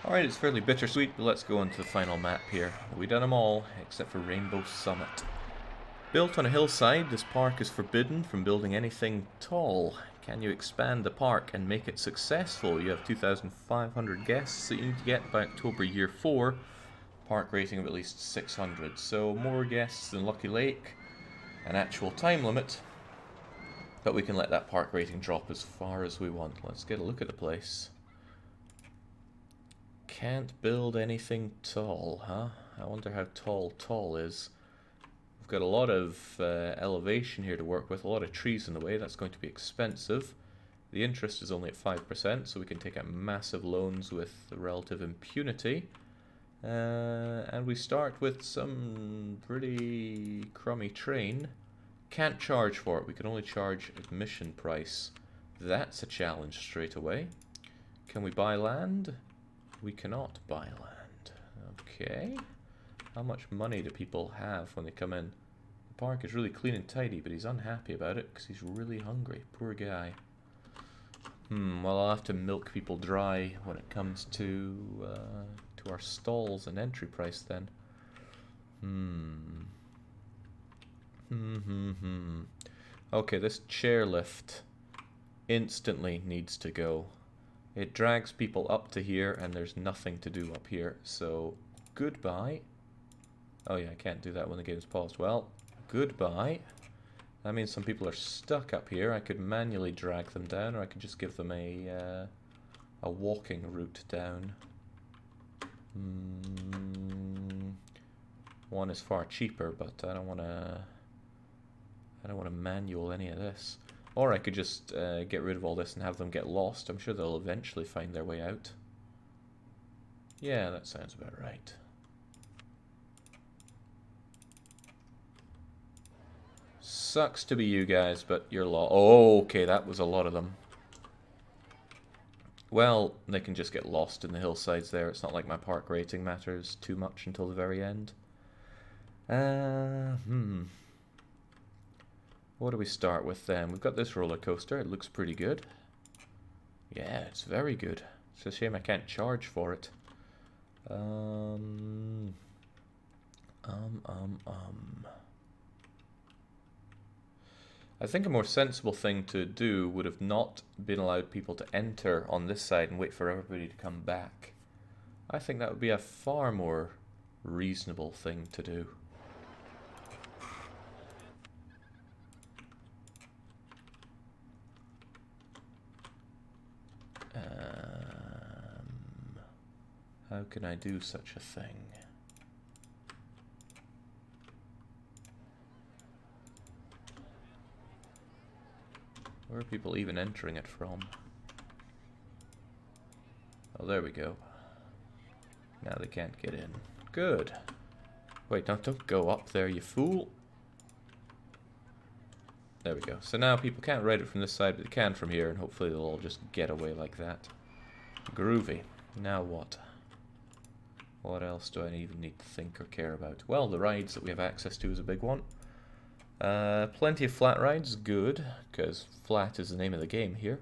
Alright, it's fairly bittersweet, but let's go on to the final map here. We've done them all, except for Rainbow Summit. Built on a hillside, this park is forbidden from building anything tall. Can you expand the park and make it successful? You have 2,500 guests that you need to get by October year 4. Park rating of at least 600. So more guests than Lucky Lake. An actual time limit. But we can let that park rating drop as far as we want. Let's get a look at the place. Can't build anything tall, huh? I wonder how tall is. We've got a lot of elevation here to work with, a lot of trees in the way. That's going to be expensive. The interest is only at 5%, so we can take out massive loans with relative impunity. And we start with some pretty crummy terrain. Can't charge for it, we can only charge admission price. That's a challenge straight away. Can we buy land? We cannot buy land. Okay. How much money do people have when they come in? The park is really clean and tidy, but he's unhappy about it because he's really hungry. Poor guy. Well, I'll have to milk people dry when it comes to our stalls and entry price then. Okay, this chairlift instantly needs to go. It drags people up to here, and there's nothing to do up here, so goodbye. Oh yeah, I can't do that when the game's paused. Well, goodbye. That means some people are stuck up here. I could manually drag them down, or I could just give them a walking route down. One is far cheaper, but I don't want to manual any of this. Or I could just get rid of all this and have them get lost. I'm sure they'll eventually find their way out. Yeah, that sounds about right. Sucks to be you guys, but you're oh, okay, that was a lot of them. Well, they can just get lost in the hillsides there. It's not like my park rating matters too much until the very end. What do we start with then? We've got this roller coaster. It looks pretty good. Yeah, it's very good. It's a shame I can't charge for it. I think a more sensible thing to do would have not been allowed people to enter on this side and wait for everybody to come back. I think that would be a far more reasonable thing to do. How can I do such a thing? Where are people even entering it from? Oh, there we go. Now they can't get in. Good. Wait, don't go up there, you fool. There we go. So now people can't ride it from this side, but they can from here, and hopefully they'll all just get away like that. Groovy. Now what? What else do I even need to think or care about? Well, the rides that we have access to is a big one. Plenty of flat rides, good, because flat is the name of the game here.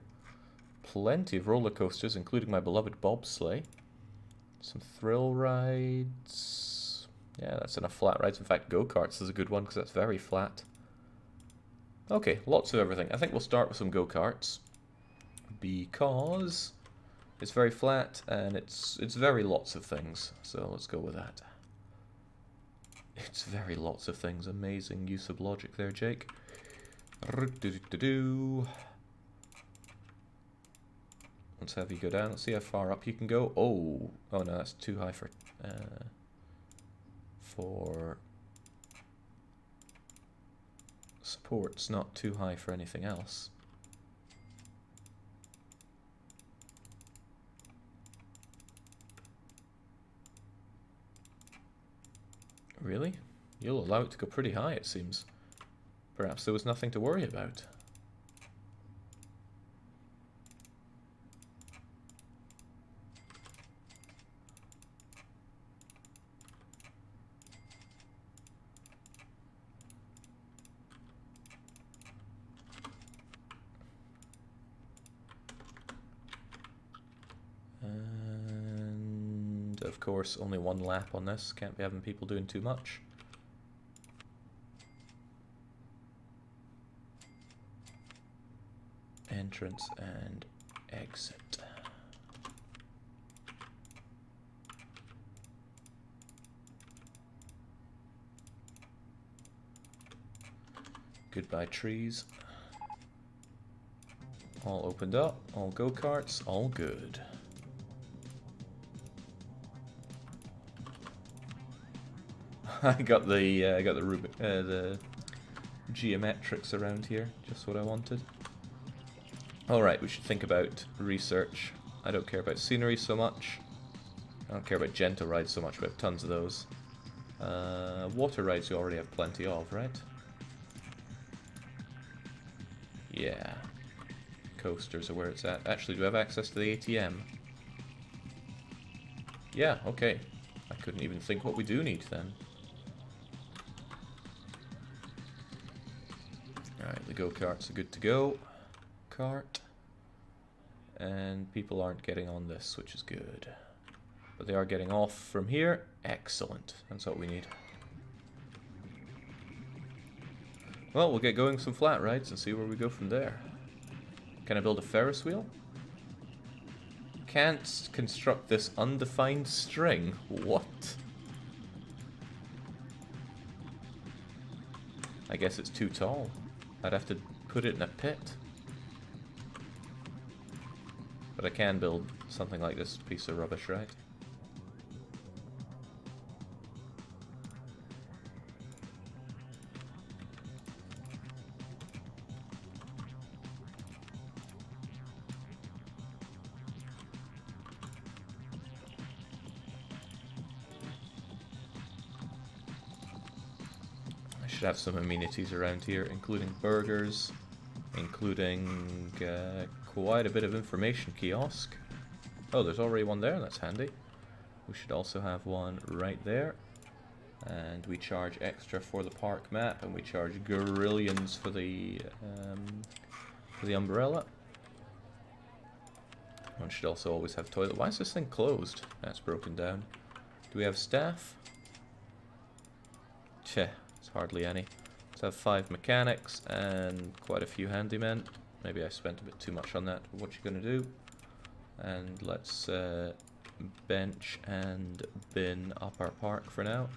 Plenty of roller coasters, including my beloved bobsleigh. Some thrill rides. Yeah, that's enough flat rides. In fact, Go-Karts is a good one, because that's very flat. Okay, lots of everything. I think we'll start with some Go-Karts, because it's very flat, and it's very lots of things, so let's go with that. It's very lots of things. Amazing use of logic there, Jake. Let's have you go down. Let's see how far up you can go. Oh no, that's too high for supports. Not too high for anything else. Really? You'll allow it to go pretty high, it seems. Perhaps there was nothing to worry about. And of course, only one lap on this. Can't be having people doing too much. Entrance and exit. Goodbye trees. All opened up, all go-karts, all good. I got the geometrics around here, just what I wanted. Alright, we should think about research. I don't care about scenery so much. I don't care about gentle rides so much, we have tons of those. Water rides you already have plenty of, right? Yeah. Coasters are where it's at. Actually, do I have access to the ATM? Yeah, okay. I couldn't even think what we do need then. Alright, the go-karts are good to go. Cart. And people aren't getting on this, which is good. But they are getting off from here. Excellent. That's what we need. Well, we'll get going with some flat rides and see where we go from there. Can I build a Ferris wheel? Can't construct this undefined string. What? I guess it's too tall. I'd have to put it in a pit. But I can build something like this piece of rubbish, right? Should have some amenities around here, including burgers, including quite a bit of information kiosk. Oh, there's already one there, that's handy. We should also have one right there. And we charge extra for the park map, and we charge grillions for the umbrella. One should also always have toilet. Why is this thing closed? That's broken down. Do we have staff? Cheh. Hardly any. Let's have 5 mechanics and quite a few handymen. Maybe I spent a bit too much on that. What you gonna do? And let's bench and bin up our park for now.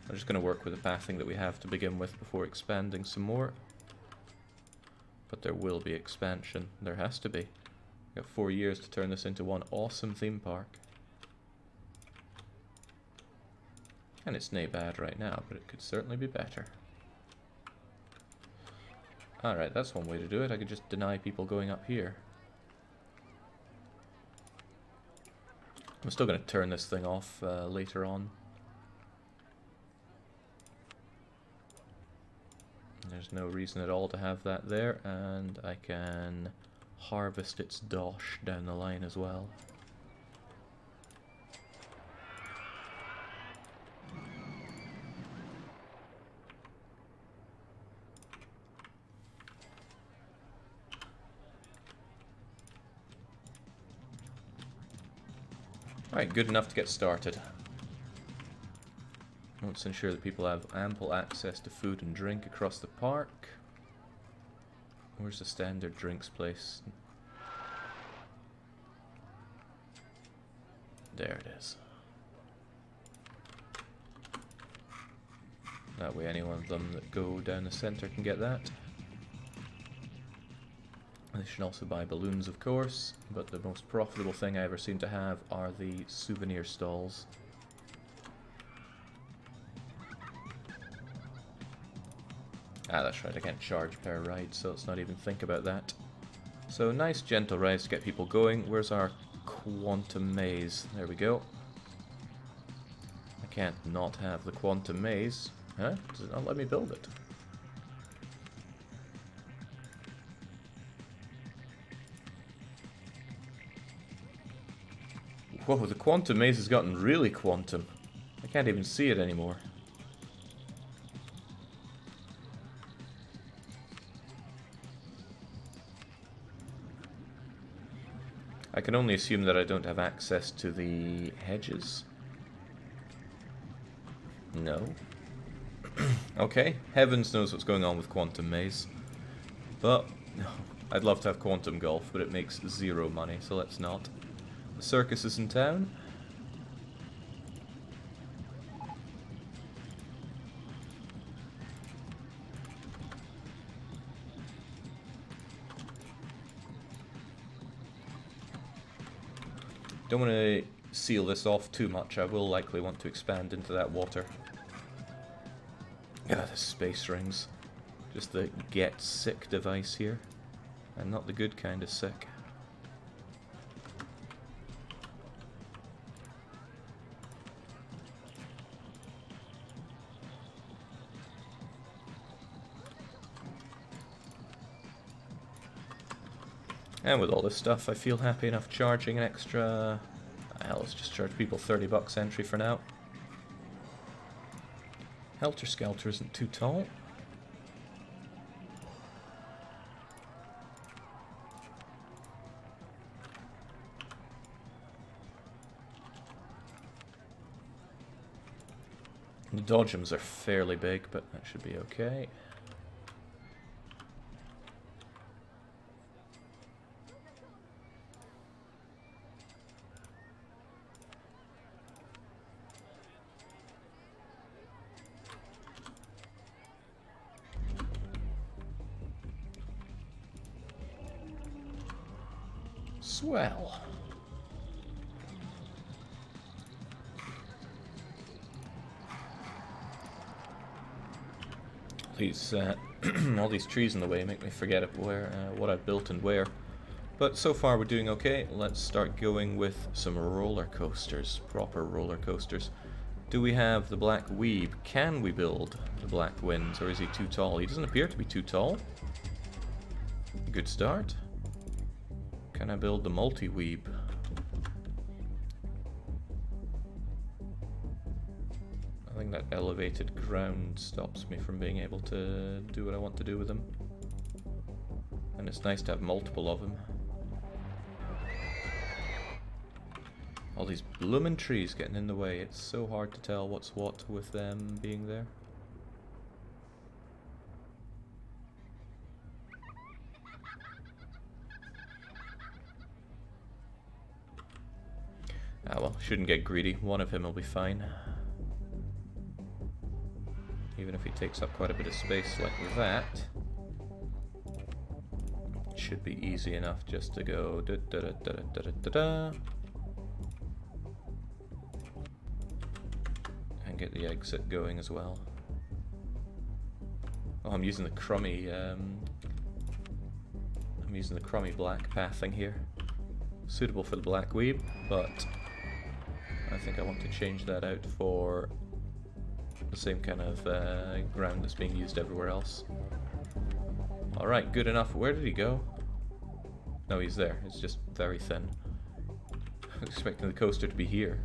I'm just gonna work with the pathing that we have to begin with before expanding some more. But there will be expansion. There has to be. We've got 4 years to turn this into one awesome theme park. And it's nae bad right now, but it could certainly be better. Alright, that's one way to do it. I could just deny people going up here. I'm still going to turn this thing off later on. There's no reason at all to have that there, and I can harvest its dosh down the line as well. Alright, good enough to get started. Let's ensure that people have ample access to food and drink across the park. Where's the standard drinks place? There it is. That way any one of them that go down the center can get that. They should also buy balloons, of course, but the most profitable thing I ever seem to have are the souvenir stalls. Ah, that's right, I can't charge per ride, so let's not even think about that. So, nice gentle rides to get people going. Where's our quantum maze? There we go. I can't not have the quantum maze. Huh? Does it not let me build it? Whoa, the quantum maze has gotten really quantum. I can't even see it anymore. I can only assume that I don't have access to the hedges. No. Okay, heavens knows what's going on with Quantum Maze. But, I'd love to have Quantum Golf, but it makes 0 money, so let's not. The circus is in town. Don't want to seal this off too much. I will likely want to expand into that water. Ah, the space rings. Just the get sick device here. And not the good kind of sick. And with all this stuff, I feel happy enough charging an extra... Well, let's just charge people $30 entry for now. Helter Skelter isn't too tall. The dodgems are fairly big, but that should be okay. Swell. These all these trees in the way make me forget where what I built and where. But so far we're doing okay. Let's start going with some roller coasters, proper roller coasters. Do we have the Black Weeb? Can we build the Black Winds, or is he too tall? He doesn't appear to be too tall. Good start. Can I build the Multi-Weeb? I think that elevated ground stops me from being able to do what I want to do with them. And it's nice to have multiple of them. All these bloomin' trees getting in the way. It's so hard to tell what's what with them being there. Ah well, shouldn't get greedy. One of him will be fine. Even if he takes up quite a bit of space like that. It should be easy enough just to go da da da da da da da da. And get the exit going as well. Oh, I'm using the crummy black pathing here. Suitable for the Black Weeb, but I think I want to change that out for the same kind of ground that's being used everywhere else. Alright, good enough. Where did he go? No, he's there. It's just very thin. I was expecting the coaster to be here.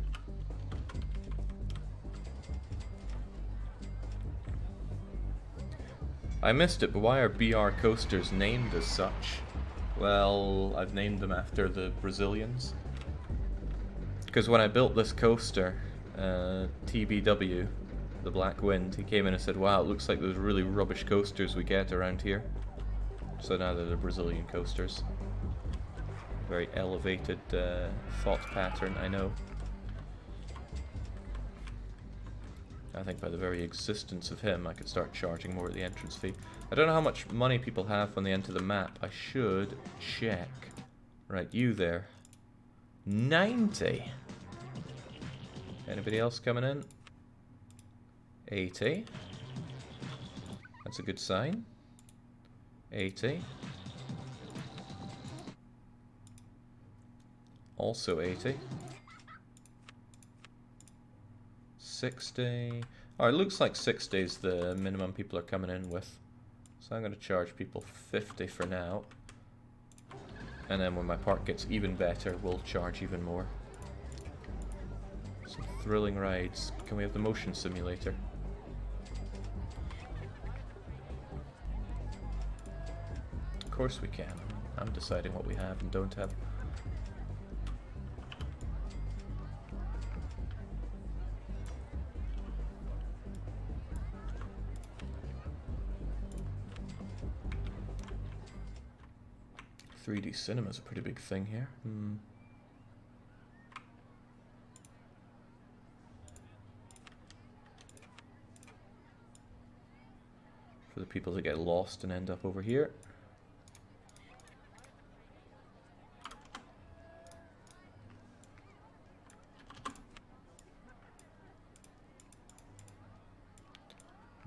I missed it, but why are BR coasters named as such? Well, I've named them after the Brazilians. Because when I built this coaster, TBW, the Black Wind, he came in and said, wow, it looks like those really rubbish coasters we get around here. So now they're the Brazilian coasters. Very elevated thought pattern, I know. I think by the very existence of him, I could start charging more at the entrance fee. I don't know how much money people have when they enter the map. I should check. Right, you there. 90. Anybody else coming in? 80. That's a good sign. 80. Also 80. 60. Alright, looks like 60 is the minimum people are coming in with. So I'm going to charge people 50 for now. And then when my park gets even better, we'll charge even more. Some thrilling rides. Can we have the motion simulator? Of course we can. I'm deciding what we have and don't have. 3D cinema's a pretty big thing here. For the people that get lost and end up over here.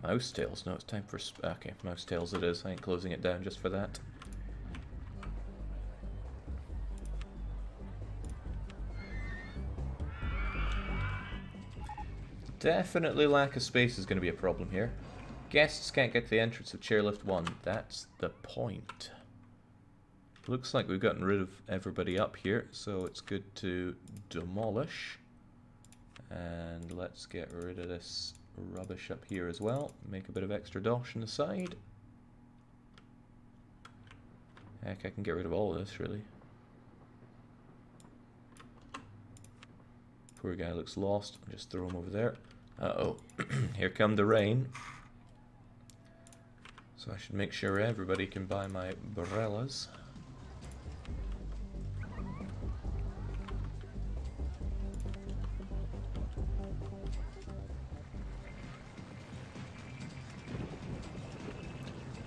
Mouse tails. No, it's time for... Okay, mouse tails it is. I ain't closing it down just for that. Definitely lack of space is going to be a problem here. Guests can't get to the entrance of chairlift 1. That's the point. Looks like we've gotten rid of everybody up here, so it's good to demolish. And let's get rid of this rubbish up here as well. Make a bit of extra dosh on the side. Heck, I can get rid of all of this, really. Poor guy looks lost. Just throw him over there. Uh-oh. Here come the rain. So I should make sure everybody can buy my umbrellas.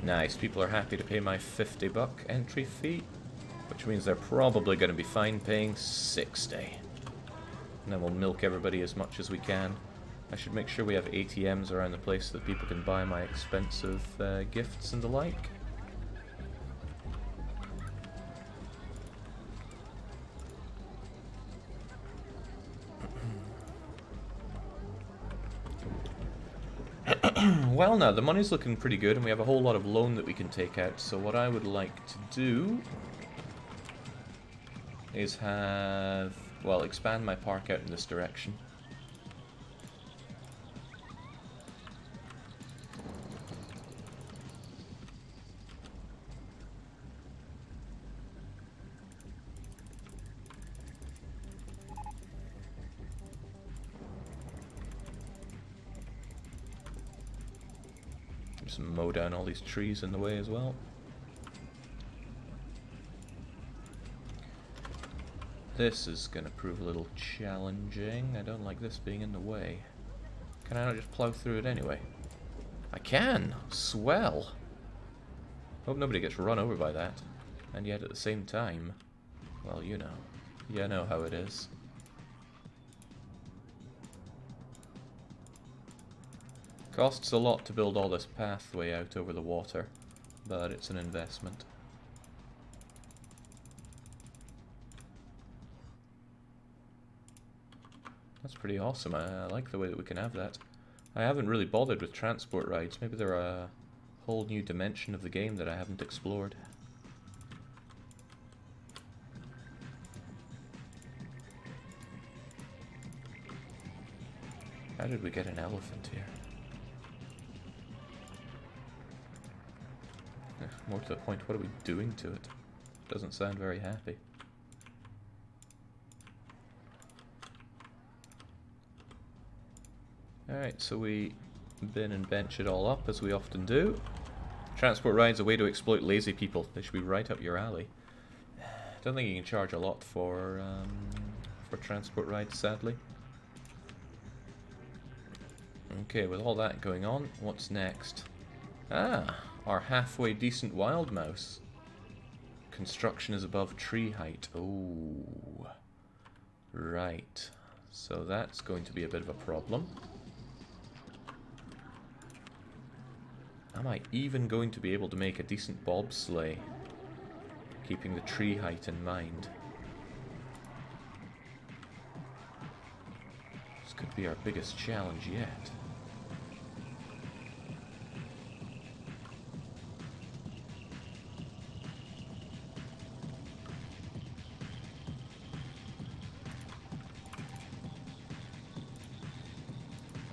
Nice, people are happy to pay my $50 entry fee, which means they're probably going to be fine paying 60. And then we'll milk everybody as much as we can. I should make sure we have ATMs around the place so that people can buy my expensive gifts and the like. Well, now the money's looking pretty good and we have a whole lot of loan that we can take out, so what I would like to do is have, well, expand my park out in this direction. Just mow down all these trees in the way as well. This is going to prove a little challenging. I don't like this being in the way. Can I not just plow through it anyway? I can! Swell! Hope nobody gets run over by that. And yet at the same time, well, you know. You know how it is. Costs a lot to build all this pathway out over the water, but it's an investment. That's pretty awesome. I like the way that we can have that. I haven't really bothered with transport rides. Maybe they're a whole new dimension of the game that I haven't explored. How did we get an elephant here? More to the point, what are we doing to it? Doesn't sound very happy. Alright, so we bin and bench it all up, as we often do. Transport rides a way to exploit lazy people. They should be right up your alley. Don't think you can charge a lot for transport rides, sadly. Okay, with all that going on, what's next? Ah, our halfway decent wild mouse. Construction is above tree height. Oh, right. So that's going to be a bit of a problem. Am I even going to be able to make a decent bobsleigh, keeping the tree height in mind? This could be our biggest challenge yet.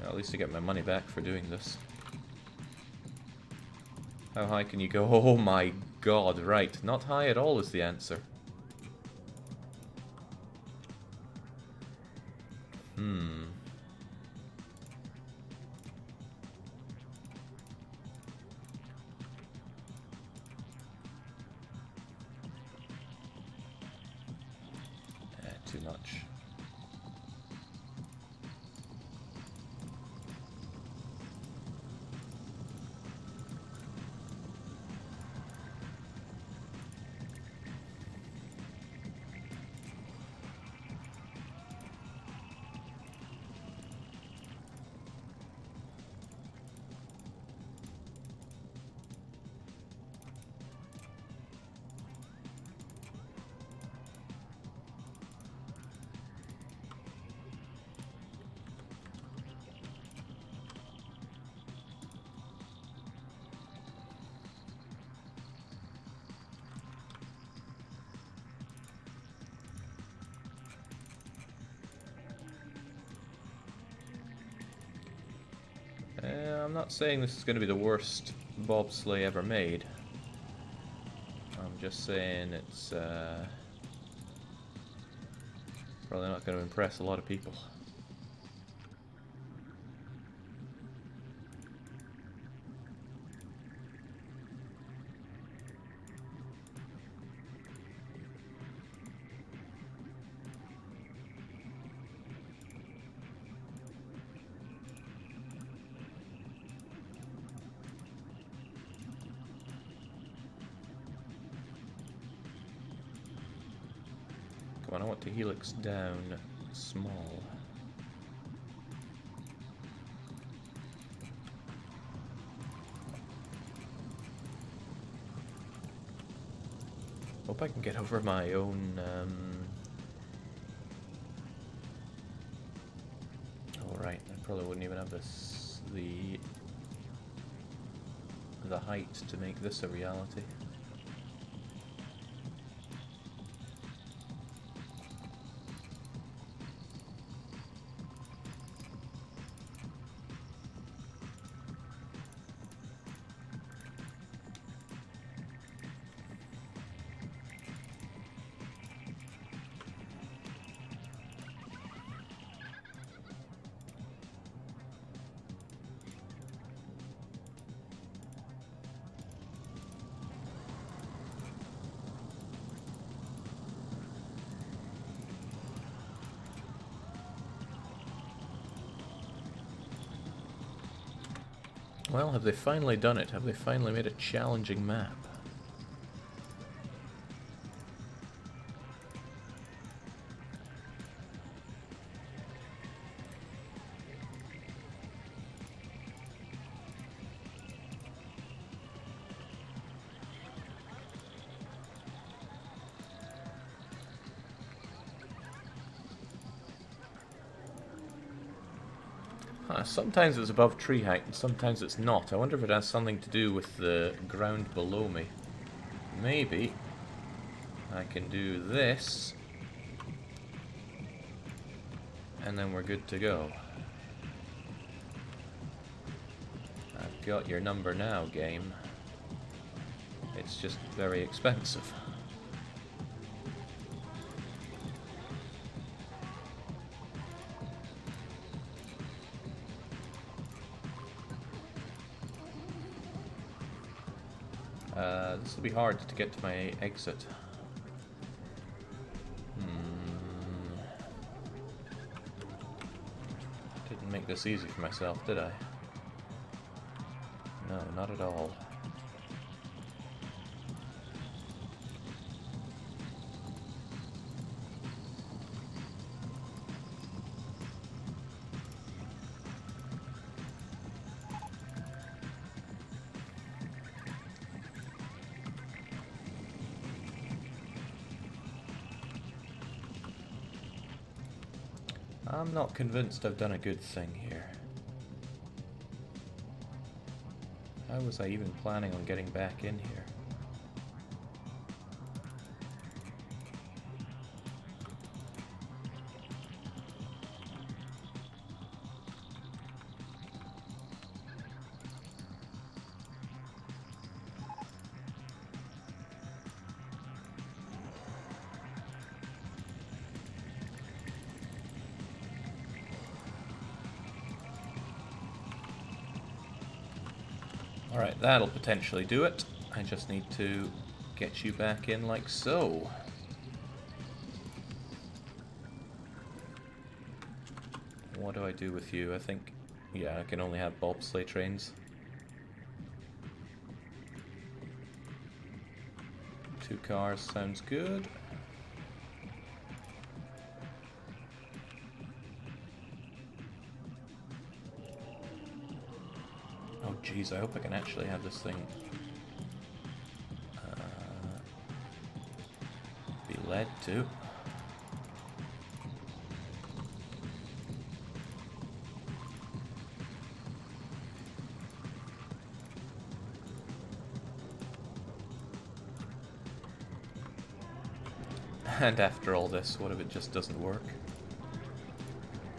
Well, at least I get my money back for doing this. How high can you go? Oh my god, right. Not high at all is the answer. too much. I'm not saying this is going to be the worst bobsleigh ever made. I'm just saying it's probably not going to impress a lot of people. Come on, I want to helix down small. Hope I can get over my own oh right, I probably wouldn't even have this the height to make this a reality. Well, have they finally done it? Have they finally made a challenging map? Sometimes it's above tree height and sometimes it's not. I wonder if it has something to do with the ground below me. Maybe I can do this and then we're good to go. I've got your number now, game. It's just very expensive. This will be hard to get to my exit. Didn't make this easy for myself, did I? No, not at all. I'm not convinced I've done a good thing here. How was I even planning on getting back in here? Alright, that'll potentially do it. I just need to get you back in like so. What do I do with you? I think, yeah, I can only have bobsleigh trains. 2 cars sounds good. Oh geez, I hope I can actually have this thing be led to. And after all this, what if it just doesn't work?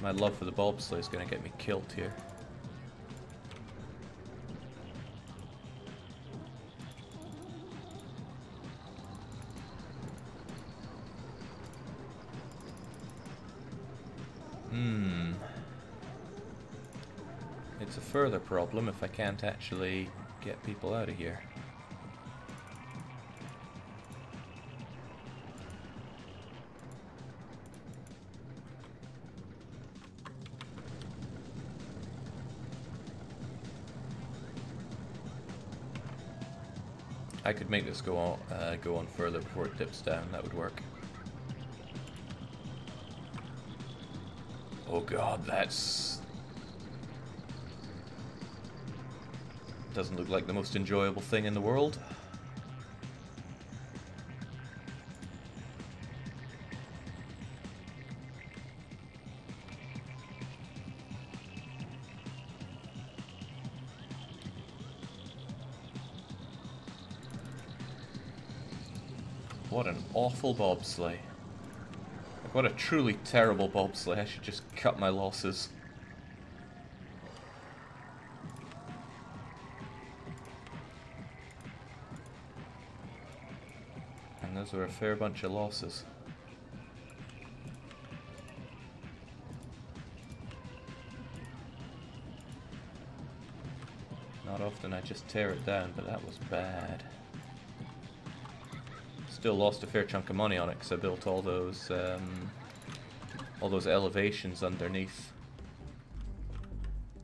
My love for the bobsleigh is going to get me killed here. It's a further problem if I can't actually get people out of here. I could make this go on further before it dips down. That would work. Oh god, that's... doesn't look like the most enjoyable thing in the world. What an awful bobsleigh. Like, what a truly terrible bobsleigh. I should just cut my losses. And those were a fair bunch of losses. Not often I just tear it down, but that was bad. Still lost a fair chunk of money on it because I built all those elevations underneath.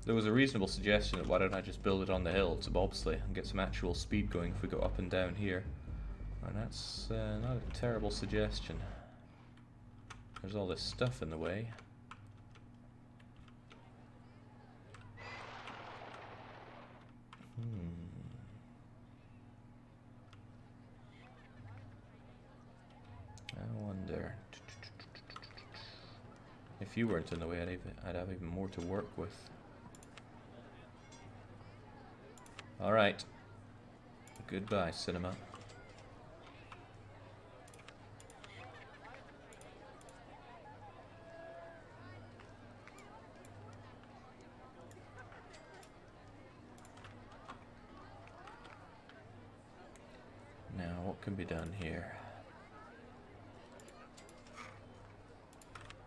There was a reasonable suggestion that why don't I just build it on the hill, it's a bobsleigh, and get some actual speed going if we go up and down here. And that's not a terrible suggestion. There's all this stuff in the way. I wonder... if you weren't in the way, I'd have even more to work with. Alright. Goodbye, cinema. Now, what can be done here?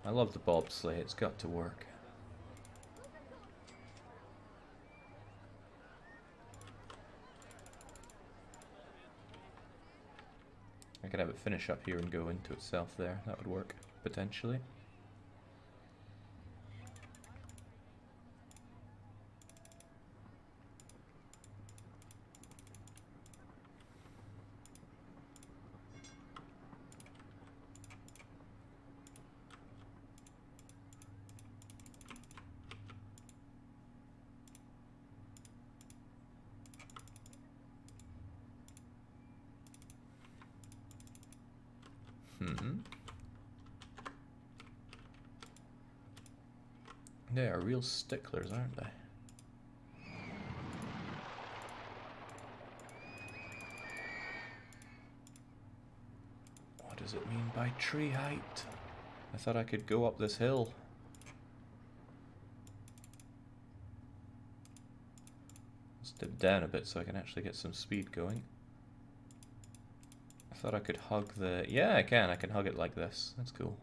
I love the bobsleigh, it's got to work. I could have it finish up here and go into itself there, that would work, potentially. They are real sticklers, aren't they? What does it mean by tree height? I thought I could go up this hill. Let's dip down a bit so I can actually get some speed going. I thought I could hug the... yeah, I can hug it like this. That's cool.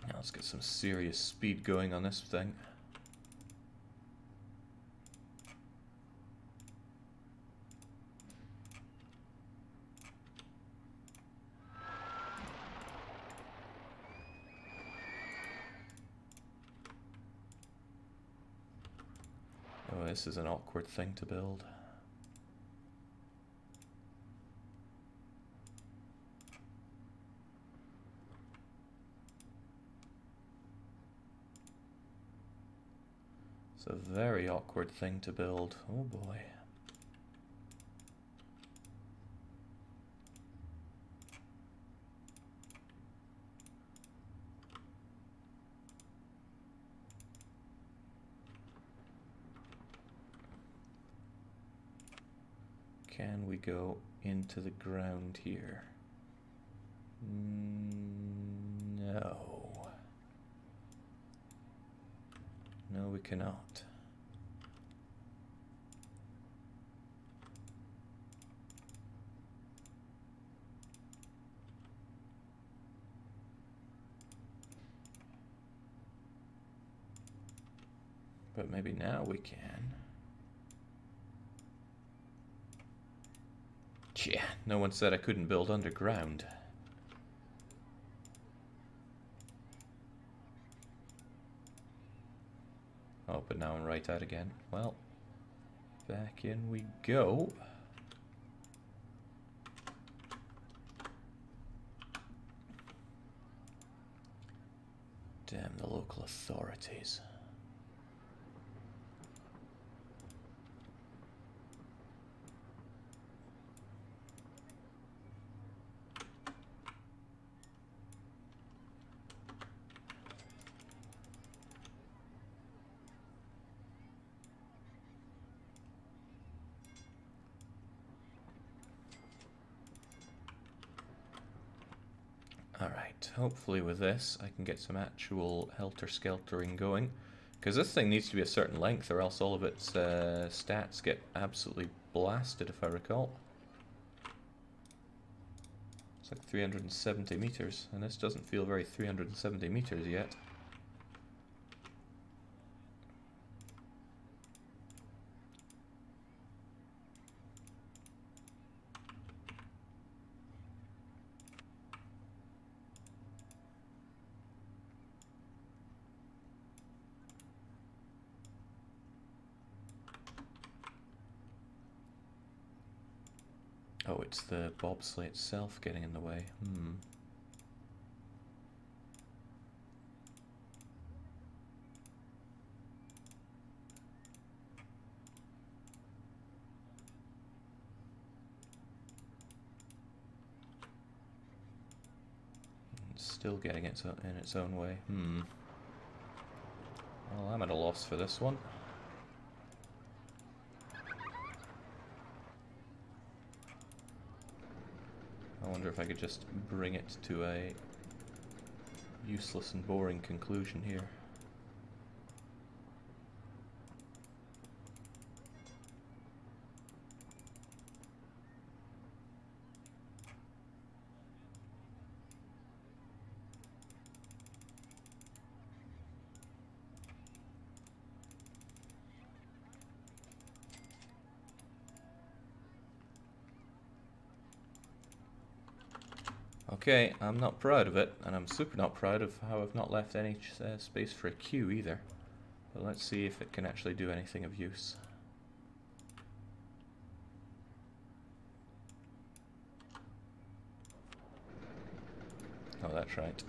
Now let's get some serious speed going on this thing. this is an awkward thing to build. It's a very awkward thing to build. Oh boy. Can we go into the ground here? No. No, we cannot. But maybe now we can. Yeah, no one said I couldn't build underground. Oh, but now I'm right out again. Well, back in we go. Damn the local authorities. Alright, hopefully with this I can get some actual helter-skeltering going. Because this thing needs to be a certain length or else all of its stats get absolutely blasted, if I recall. It's like 370 meters, and this doesn't feel very 370 meters yet. Oh, it's the bobsleigh itself getting in the way. It's still getting it in its own way. Well, I'm at a loss for this one. I wonder if I could just bring it to a useless and boring conclusion here. Okay, I'm not proud of it, and I'm super not proud of how I've not left any space for a queue either. But let's see if it can actually do anything of use. Oh, that's right.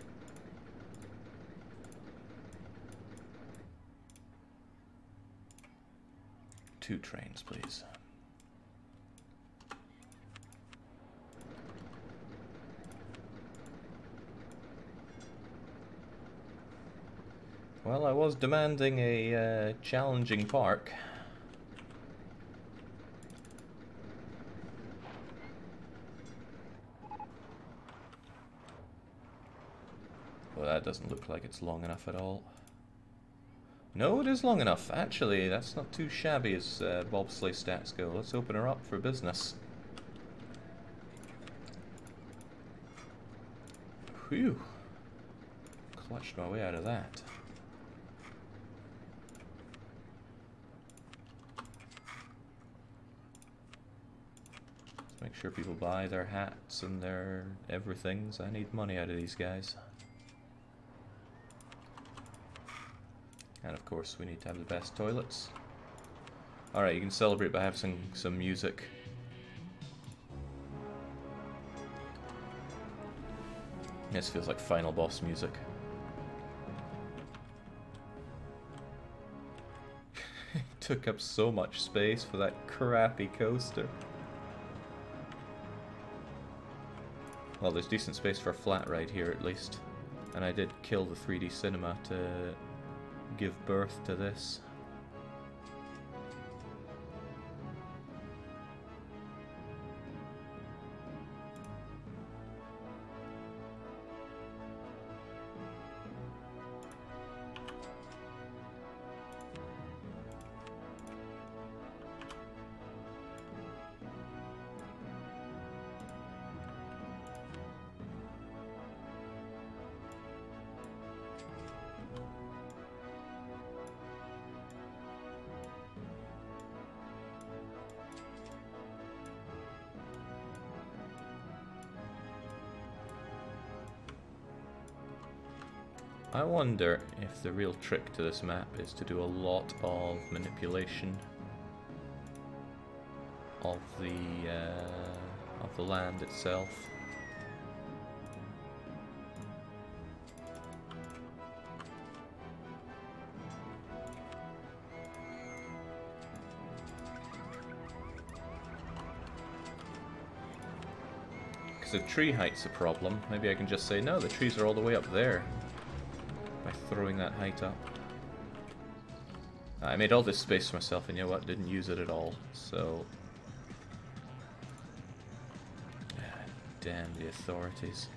Two trains, please. Well, I was demanding a challenging park. Well, that doesn't look like it's long enough at all. No, it is long enough. Actually, that's not too shabby as bobsleigh stats go. Let's open her up for business. Whew. Clutched my way out of that. Make sure people buy their hats and their everythings. I need money out of these guys. And of course we need to have the best toilets. Alright, you can celebrate by having some music. This feels like final boss music. It took up so much space for that crappy coaster. Well, there's decent space for a flat ride here at least. And I did kill the 3D cinema to give birth to this. I wonder if the real trick to this map is to do a lot of manipulation of the land itself. Because if tree height's a problem, maybe I can just say, no, the trees are all the way up there. By throwing that height up. I made all this space for myself, and you know what? Didn't use it at all, so... Damn the authorities.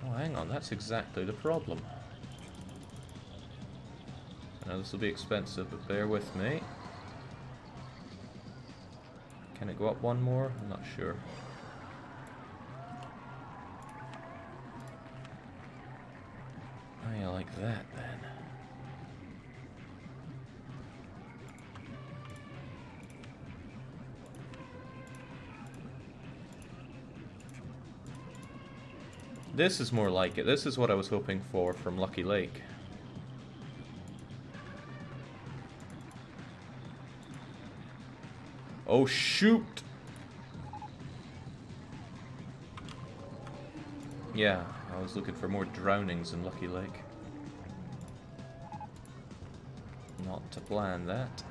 Oh, hang on, that's exactly the problem. I know this will be expensive, but bear with me. Can it go up one more? I'm not sure. Like that, then. This is more like it. This is what I was hoping for from Lucky Lake. Oh, shoot! Yeah, I was looking for more drownings in Lucky Lake. Not to plan that.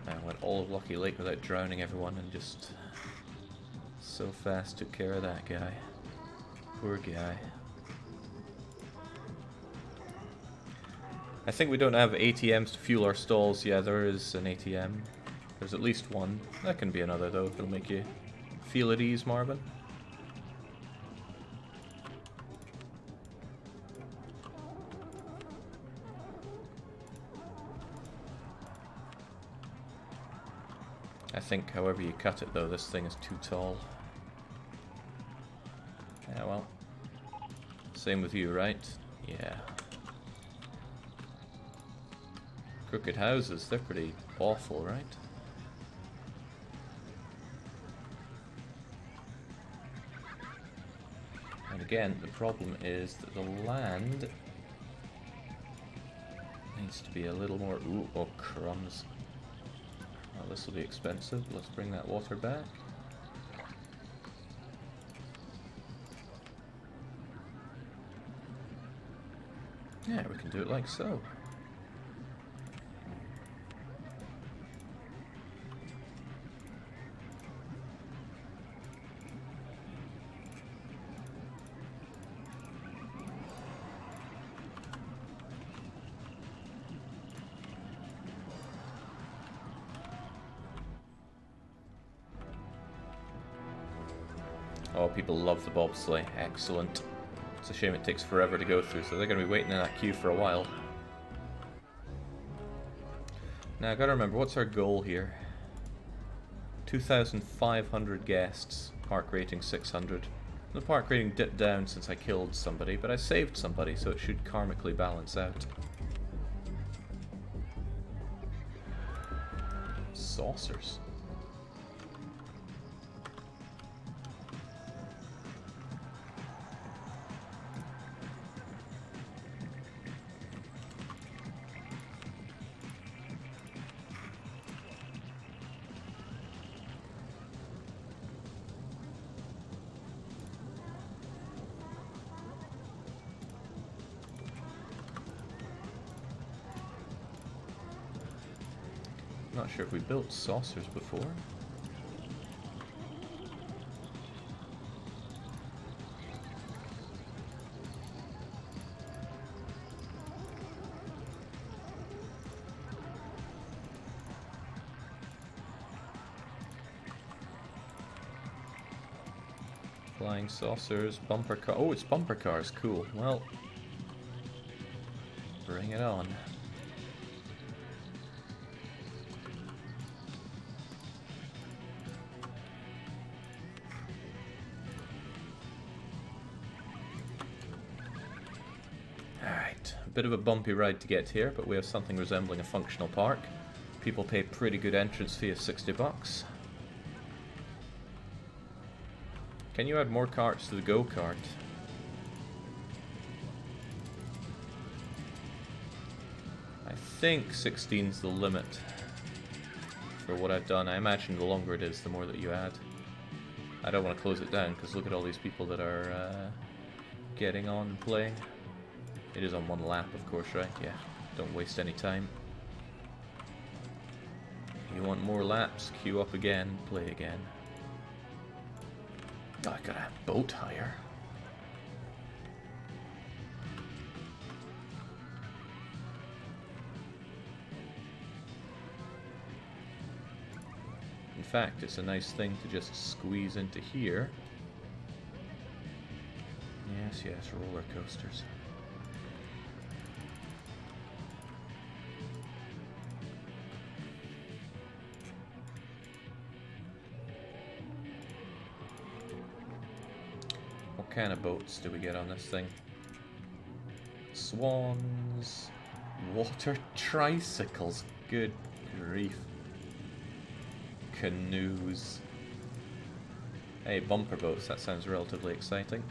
I went all of Lucky Lake without drowning everyone and just so fast took care of that guy. Poor guy. I think we don't have ATMs to fuel our stalls. Yeah, there is an ATM. There's at least one. That can be another though, if it'll make you feel at ease, Marvin. I think however you cut it though, this thing is too tall. Yeah, well. Same with you, right? Yeah. Crooked houses, they're pretty awful, right? And again, the problem is that the land needs to be a little more... Ooh, oh crumbs. Well, this will be expensive. Let's bring that water back. Yeah, we can do it like so. Oh, people love the bobsleigh. Excellent. It's a shame it takes forever to go through, so they're going to be waiting in that queue for a while. Now, I gotta remember, what's our goal here? 2,500 guests. Park rating 600. The park rating dipped down since I killed somebody, but I saved somebody, so it should karmically balance out. Saucers. Not sure if we built saucers before. Flying saucers, bumper car. Oh, it's bumper cars. Cool. Well, bring it on. Alright, a bit of a bumpy ride to get here, but we have something resembling a functional park. People pay pretty good entrance fee of $60. Can you add more carts to the go-kart? I think 16's the limit for what I've done. I imagine the longer it is, the more that you add. I don't want to close it down, because look at all these people that are getting on and playing. It is on one lap, of course, right? Yeah, don't waste any time. You want more laps, queue up again, play again. Oh, I got a boat hire. In fact, it's a nice thing to just squeeze into here. Yes, yes, roller coasters. What kind of boats do we get on this thing? Swans, water tricycles, good grief. Canoes. Hey, bumper boats, that sounds relatively exciting.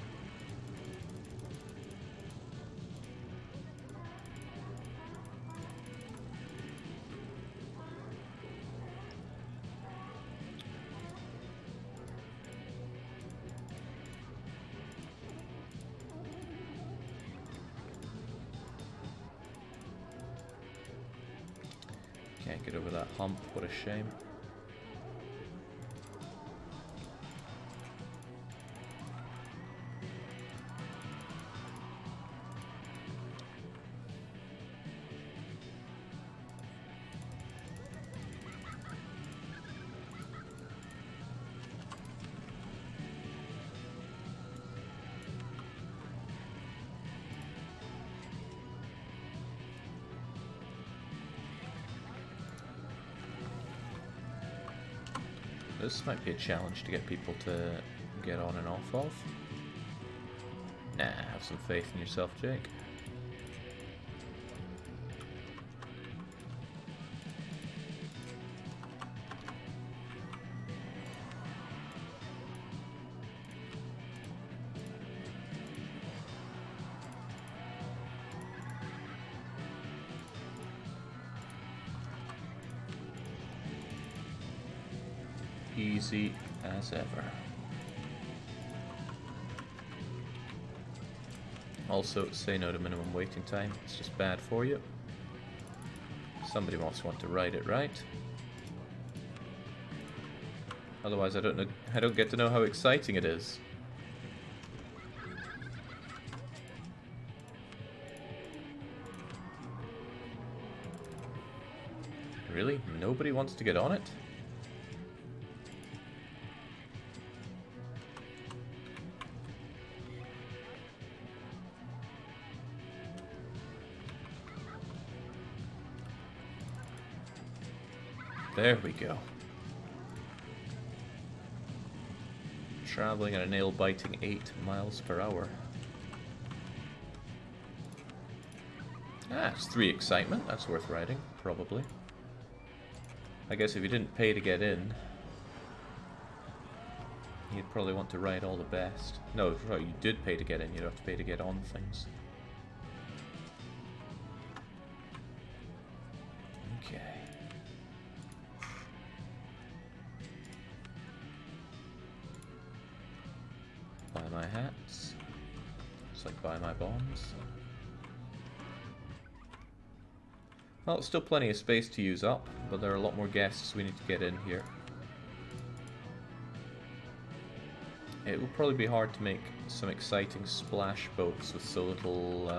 Can't get over that hump, what a shame. This might be a challenge to get people to get on and off of. Nah, have some faith in yourself, Jake. Easy as ever. Also, say no to minimum waiting time. It's just bad for you. Somebody must want to ride it, right? Otherwise, I don't get to know how exciting it is. Really? Nobody wants to get on it? There we go. Traveling at a nail-biting 8 miles per hour. Ah, it's 3 excitement. That's worth riding, probably. I guess if you didn't pay to get in, you'd probably want to ride all the best. No, right, you did pay to get in. You'd have to pay to get on things. Okay. Buy my hats. Just like buy my bombs. Well, still plenty of space to use up, but there are a lot more guests we need to get in here. It will probably be hard to make some exciting splash boats with so little,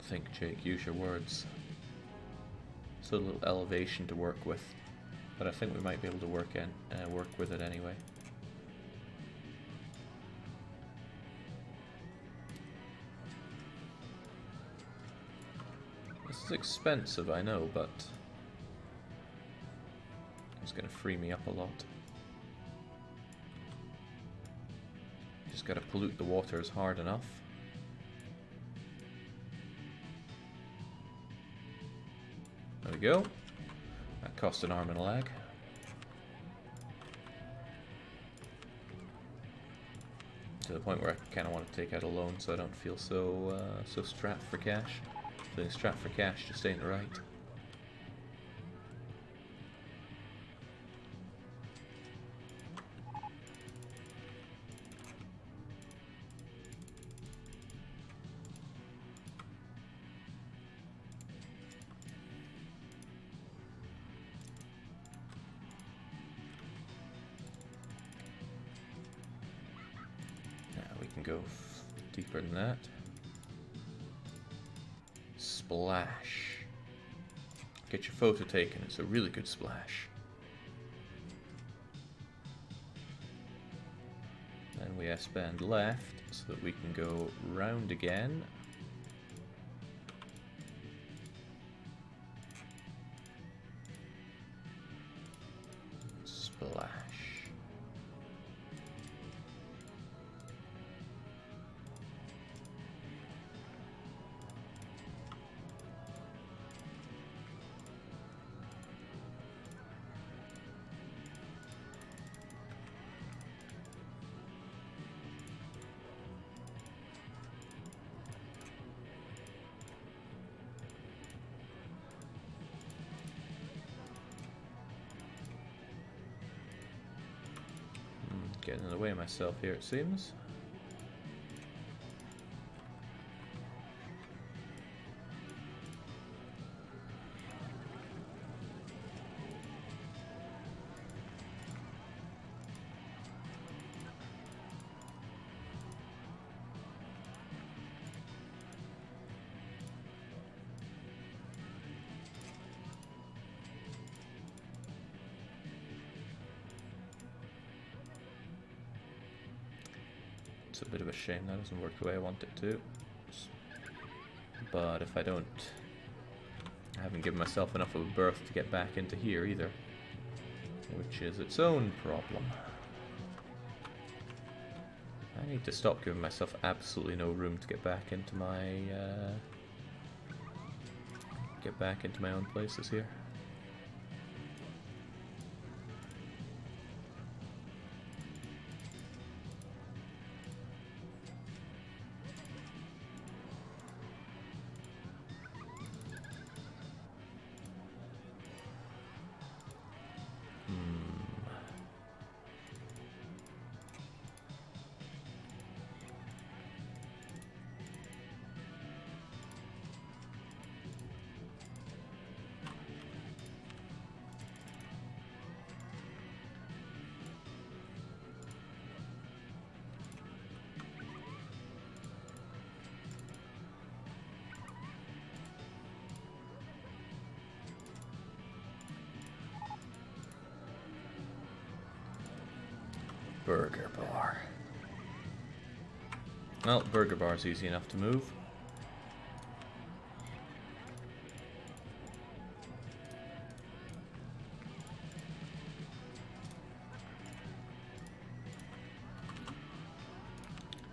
think, Jake, use your words. So little elevation to work with, but I think we might be able to work with it anyway. This is expensive, I know, but it's going to free me up a lot. Just got to pollute the waters hard enough. There we go. That cost an arm and a leg. To the point where I kind of want to take out a loan so I don't feel so strapped for cash. Feeling strapped for cash just ain't right. Go deeper than that. Splash. Get your photo taken. It's a really good splash. Then we S-bend left so that we can go round again. Splash. Getting in the way of myself here, it seems. It's a bit of a shame that doesn't work the way I want it to. But if I don't... I haven't given myself enough of a berth to get back into here either. Which is its own problem. I need to stop giving myself absolutely no room to get back into my... own places here. Burger bar. Well, burger bar is easy enough to move.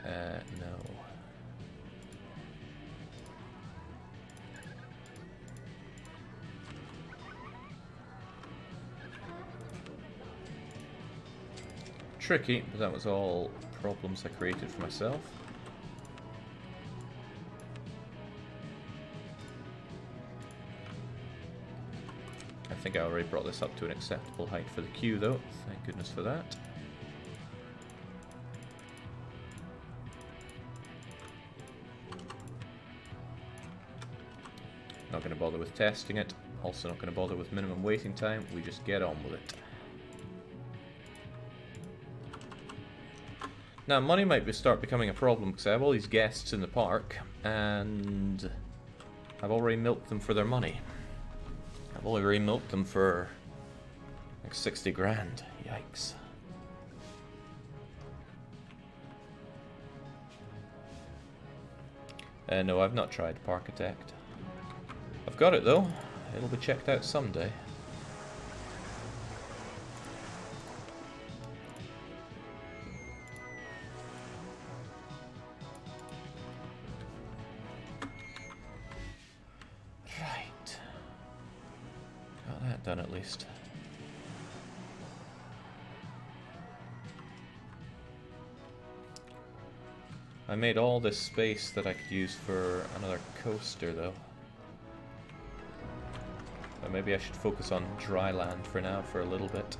No. Tricky, but that was all problems I created for myself. I think I already brought this up to an acceptable height for the queue though, thank goodness for that. bother with testing it. Also not going to bother with minimum waiting time. We just get on with it. Now, money might start becoming a problem because I have all these guests in the park, and I've already milked them for their money. I've already milked them for like 60 grand. Yikes. No, I've not tried Parkitect. I've got it though. It'll be checked out someday. Right. Got that done at least. I made all this space that I could use for another coaster though. But maybe I should focus on dry land for now for a little bit.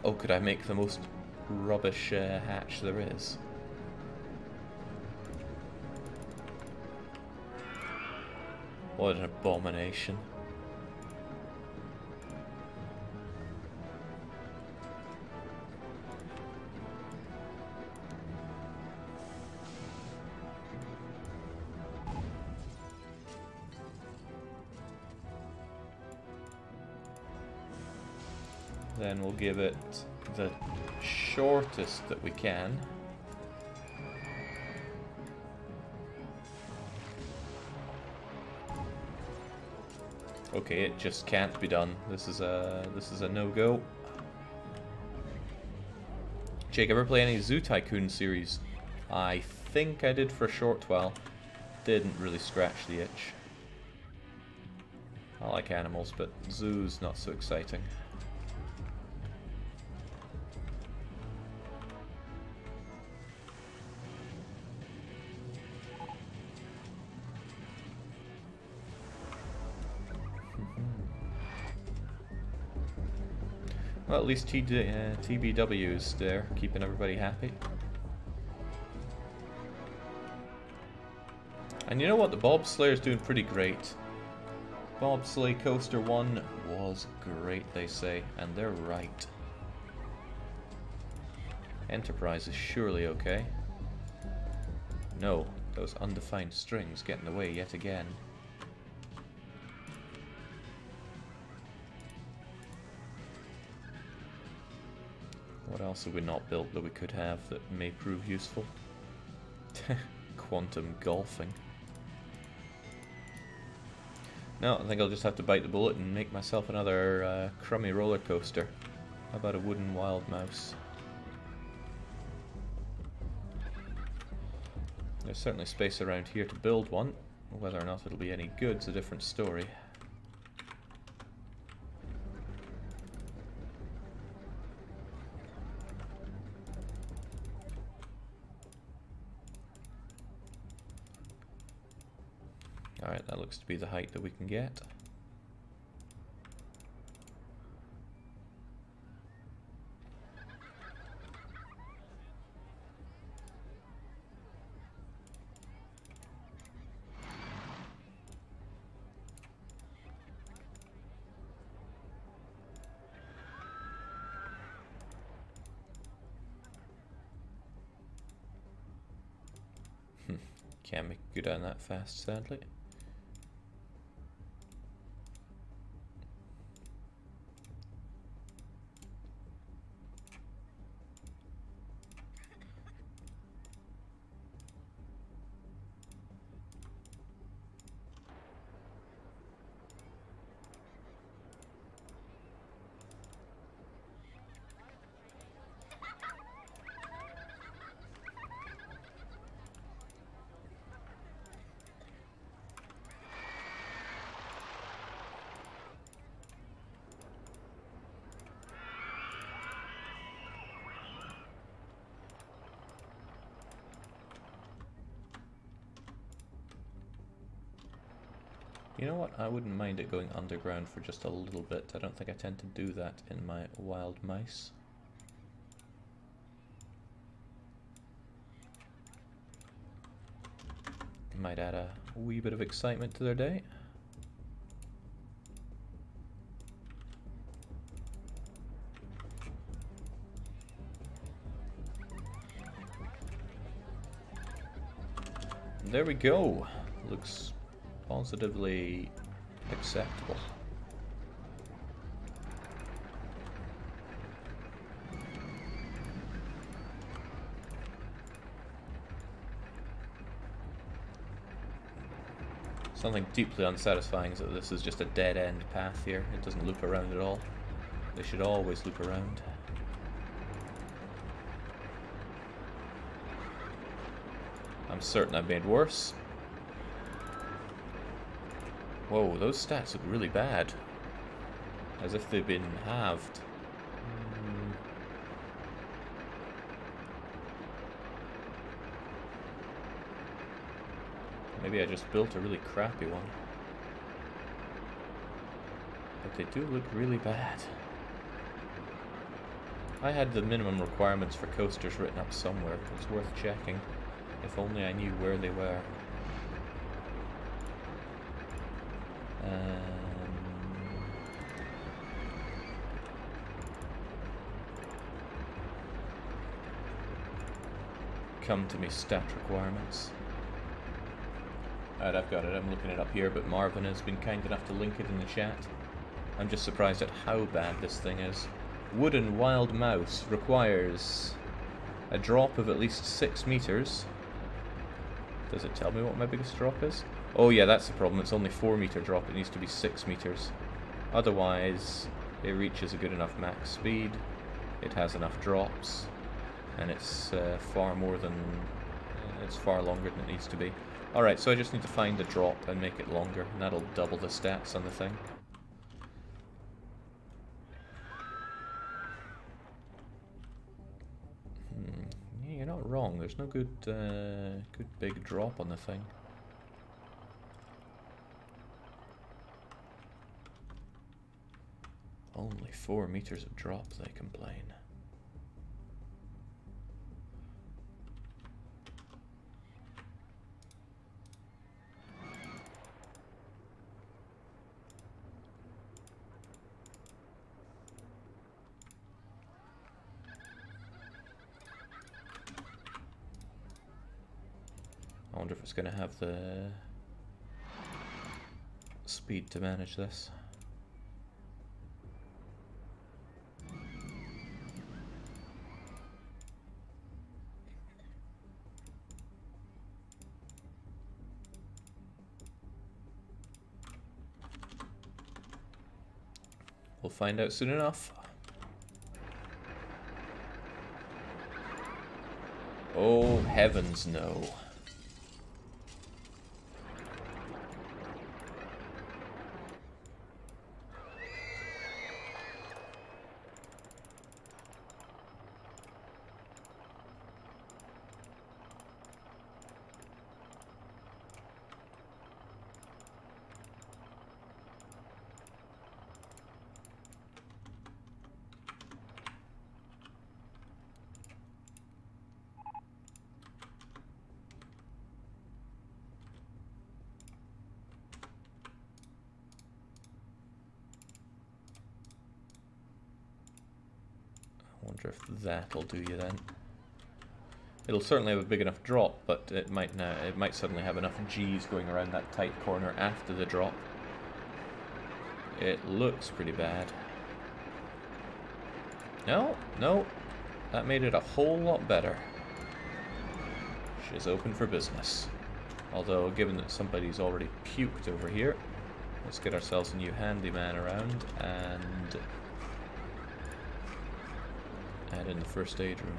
Oh, could I make the most rubbish hatch there is? What an abomination. Then we'll give it the shortest that we can. Okay, it just can't be done. This is a no-go. Jake, ever play any Zoo Tycoon series? I think I did for a short while. Didn't really scratch the itch. I like animals, but zoos not so exciting. Well, at least TBW is there, keeping everybody happy. And you know what? The bobsleigh is doing pretty great. Bobsleigh Coaster 1 was great, they say, and they're right. Enterprise is surely okay. No, those undefined strings get in the way yet again. What else have we not built that we could have that may prove useful? Quantum golfing. No, I think I'll just have to bite the bullet and make myself another crummy roller coaster. How about a wooden wild mouse? There's certainly space around here to build one. Whether or not it'll be any good's a different story. Alright, that looks to be the height that we can get. Can't go down that fast, sadly. You know what, I wouldn't mind it going underground for just a little bit. I don't think I tend to do that in my wild mice. Might add a a wee bit of excitement to their day. There we go. Looks positively acceptable. Something deeply unsatisfying is that this is just a dead-end path here. It doesn't loop around at all. They should always loop around. I'm certain I've made worse. Whoa, those stats look really bad. As if they've been halved. Maybe I just built a really crappy one. But they do look really bad. I had the minimum requirements for coasters written up somewhere. It's worth checking. If only I knew where they were. Come to me, stat requirements. Alright, I've got it. I'm looking it up here, but Marvin has been kind enough to link it in the chat. I'm just surprised at how bad this thing is. Wooden wild mouse requires a drop of at least 6 meters. Does it tell me what my biggest drop is? Oh yeah, that's the problem. It's only 4 meter drop. It needs to be 6 meters. Otherwise, it reaches a good enough max speed. It has enough drops, and it's far more than it's far longer than it needs to be. All right, so I just need to find a drop and make it longer, and that'll double the stats on the thing. Yeah, you're not wrong. There's no good big drop on the thing. Only 4 meters of drop, they complain. I wonder if it's going to have the speed to manage this. We'll find out soon enough. Oh, heavens no. I wonder if that'll do you then. It'll certainly have a big enough drop, but it might suddenly have enough G's going around that tight corner after the drop. It looks pretty bad. No, no, that made it a whole lot better. She's open for business. Although, given that somebody's already puked over here, let's get ourselves a new handyman around and add in the first aid room.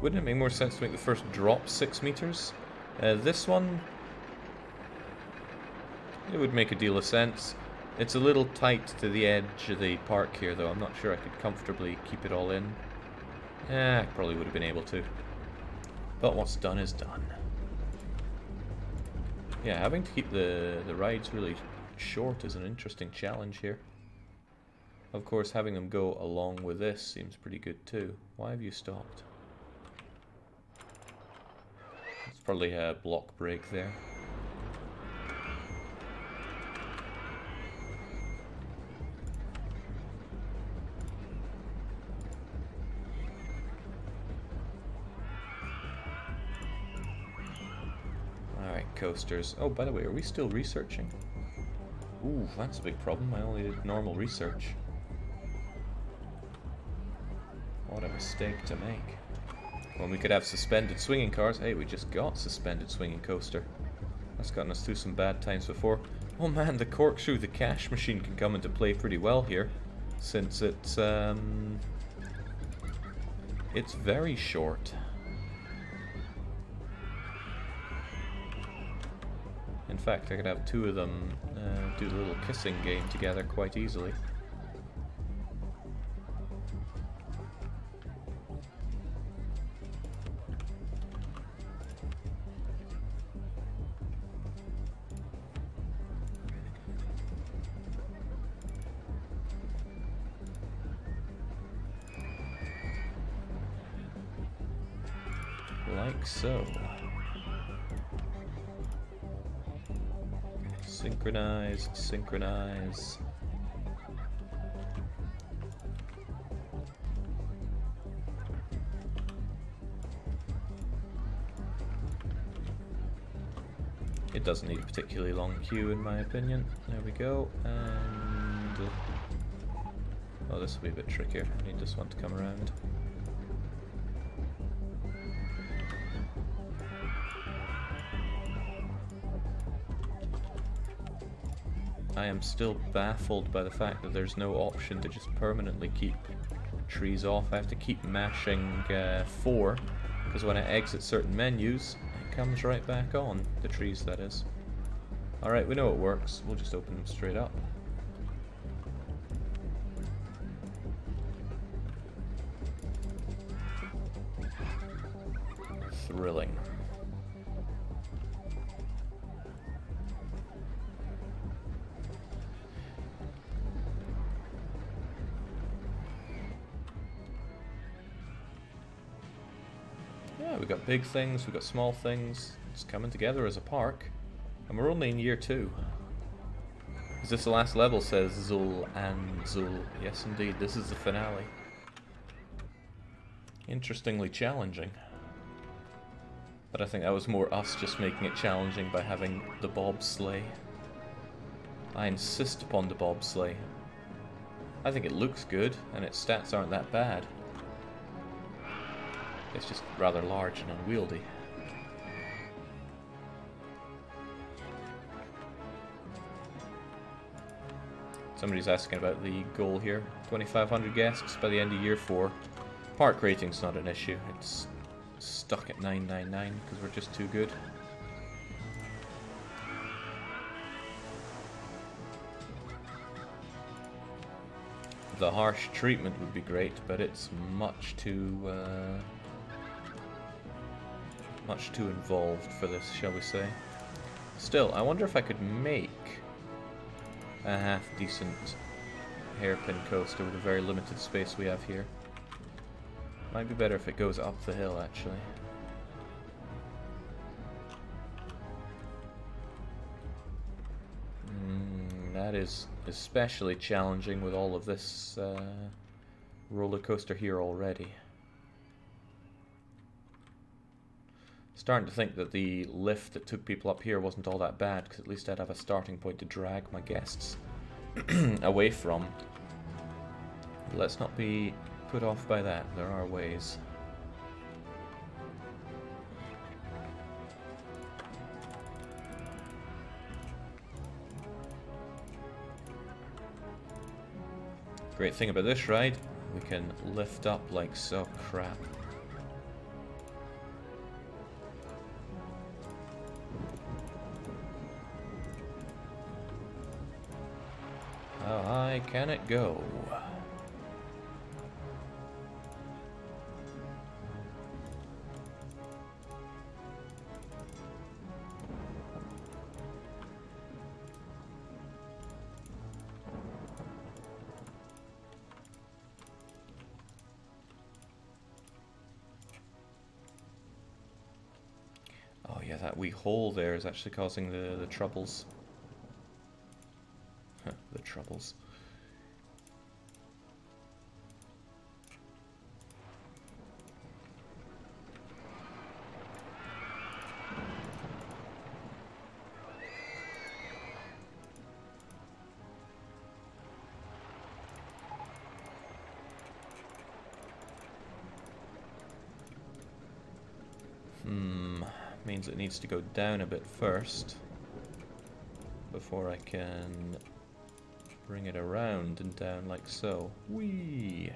Wouldn't it make more sense to make the first drop 6 meters? This one, it would make a deal of sense. It's a little tight to the edge of the park here, though. I'm not sure I could comfortably keep it all in. I probably would have been able to. But what's done is done. Yeah, having to keep the rides really short is an interesting challenge here. Of course, having them go along with this seems pretty good too. Why have you stopped? It's probably a block break there. Alright, coasters. Oh, by the way, are we still researching? Ooh, that's a big problem. I only did normal research. What a mistake to make. When we could have suspended swinging cars. Hey, we just got suspended swinging coaster. That's gotten us through some bad times before. Oh man, the corkscrew, the cash machine can come into play pretty well here. Since it's very short. In fact, I could have two of them do the little kissing game together quite easily. Like so. Synchronize, synchronize. It doesn't need a particularly long queue in my opinion. There we go, and... oh, this will be a bit trickier. I need this one to come around. I am still baffled by the fact that there's no option to just permanently keep trees off. I have to keep mashing 4, because when I exit certain menus, it comes right back on. The trees, that is. Alright, we know it works. We'll just open them straight up. Thrilling. Yeah, we got big things, we got small things. It's coming together as a park. And we're only in year 2. Is this the last level, says Zul and Zul. Yes indeed, this is the finale. Interestingly challenging. But I think that was more us just making it challenging by having the bobsleigh. I insist upon the bobsleigh. I think it looks good, and its stats aren't that bad. It's just rather large and unwieldy. Somebody's asking about the goal here. 2,500 guests by the end of year 4. Park rating's not an issue. It's stuck at 999 because we're just too good. The harsh treatment would be great, but it's much too involved for this, shall we say. Still, I wonder if I could make a half-decent hairpin coaster with a very limited space we have here. Might be better if it goes up the hill, actually. That is especially challenging with all of this roller coaster here already. Starting to think that the lift that took people up here wasn't all that bad, because at least I'd have a starting point to drag my guests away from. But let's not be put off by that. There are ways. Great thing about this ride, we can lift up like so. Crap. How high can it go? yeah, that wee hole there is actually causing the troubles. The troubles. Means it needs to go down a bit first before I can bring it around and down like so. Whee!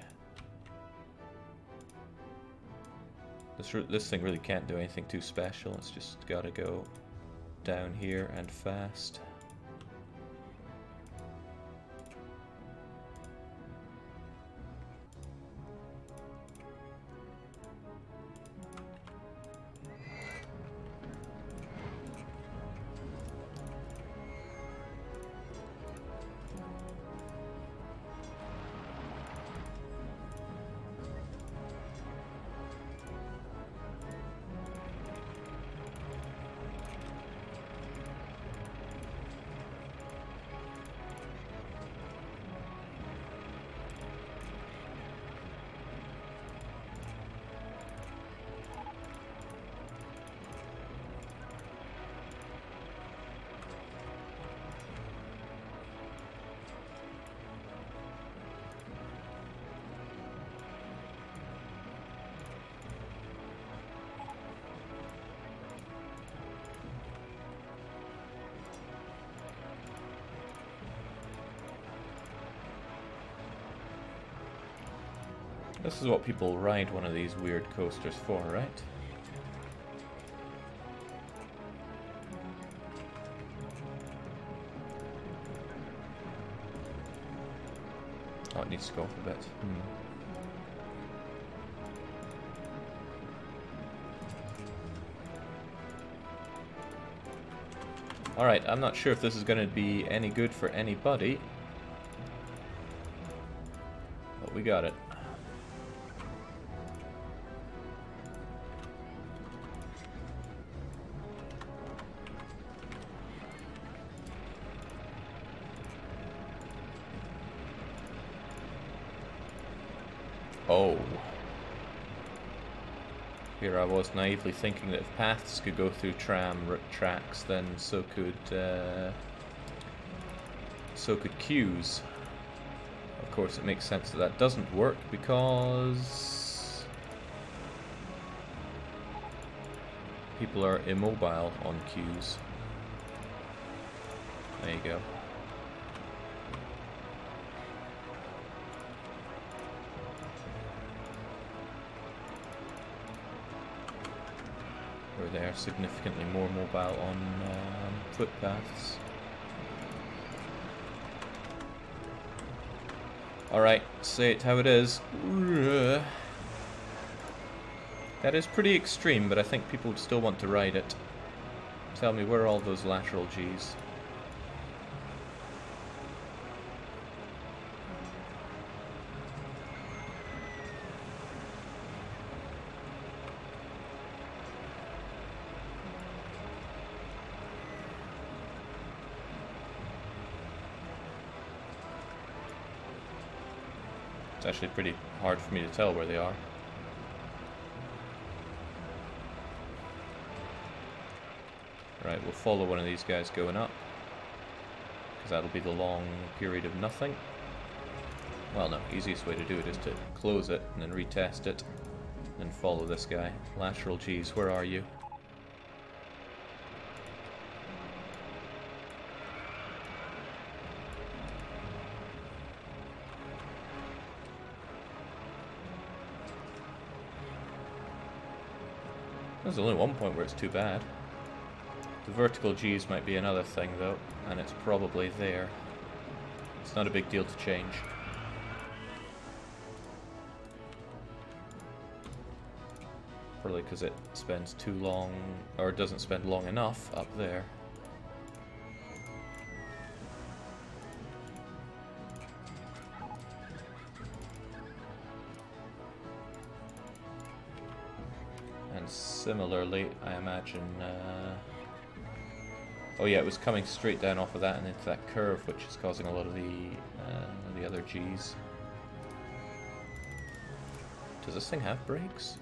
This thing really can't do anything too special. It's just gotta go down here and fast. This is what people ride one of these weird coasters for, right? Oh, it needs to go up a bit. Alright, I'm not sure if this is going to be any good for anybody. But we got it. Oh. Here I was naively thinking that if paths could go through tram tracks, then so could queues. Of course, it makes sense that that doesn't work because people are immobile on queues. There you go. Where they are significantly more mobile on footpaths. Alright, say it how it is. That is pretty extreme, but I think people would still want to ride it. Tell me, where are all those lateral Gs? It's actually pretty hard for me to tell where they are. Right, we'll follow one of these guys going up, because that'll be the long period of nothing. Well, no, easiest way to do it is to close it and then retest it, and follow this guy. Lateral Gs, where are you? There's only one point where it's too bad. The vertical Gs might be another thing though, and it's probably there. It's not a big deal to change. Probably because it spends too long, or doesn't spend long enough up there. And Similarly, I imagine... oh yeah, it was coming straight down off of that and into that curve, which is causing a lot of the other Gs. Does this thing have brakes?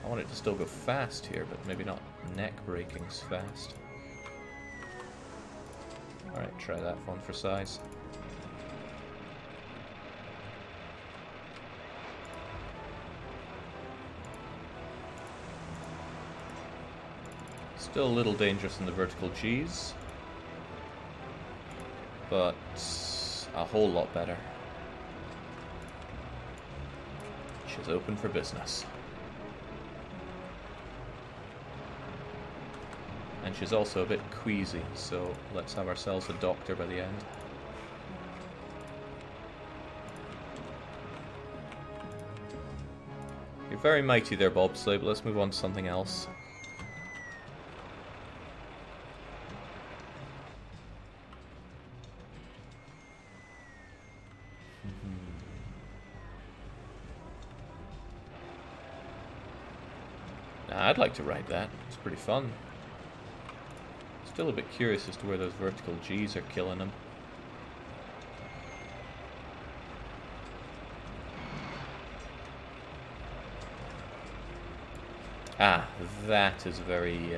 I want it to still go fast here, but maybe not neck braking fast. Alright, try that one for size. Still a little dangerous in the vertical Gs, but a whole lot better. She's open for business. And she's also a bit queasy, so let's have ourselves a doctor by the end. You're very mighty there, bobsleigh, but let's move on to something else. I'd like to ride that. It's pretty fun. Still a bit curious as to where those vertical Gs are killing him. Ah, that is a very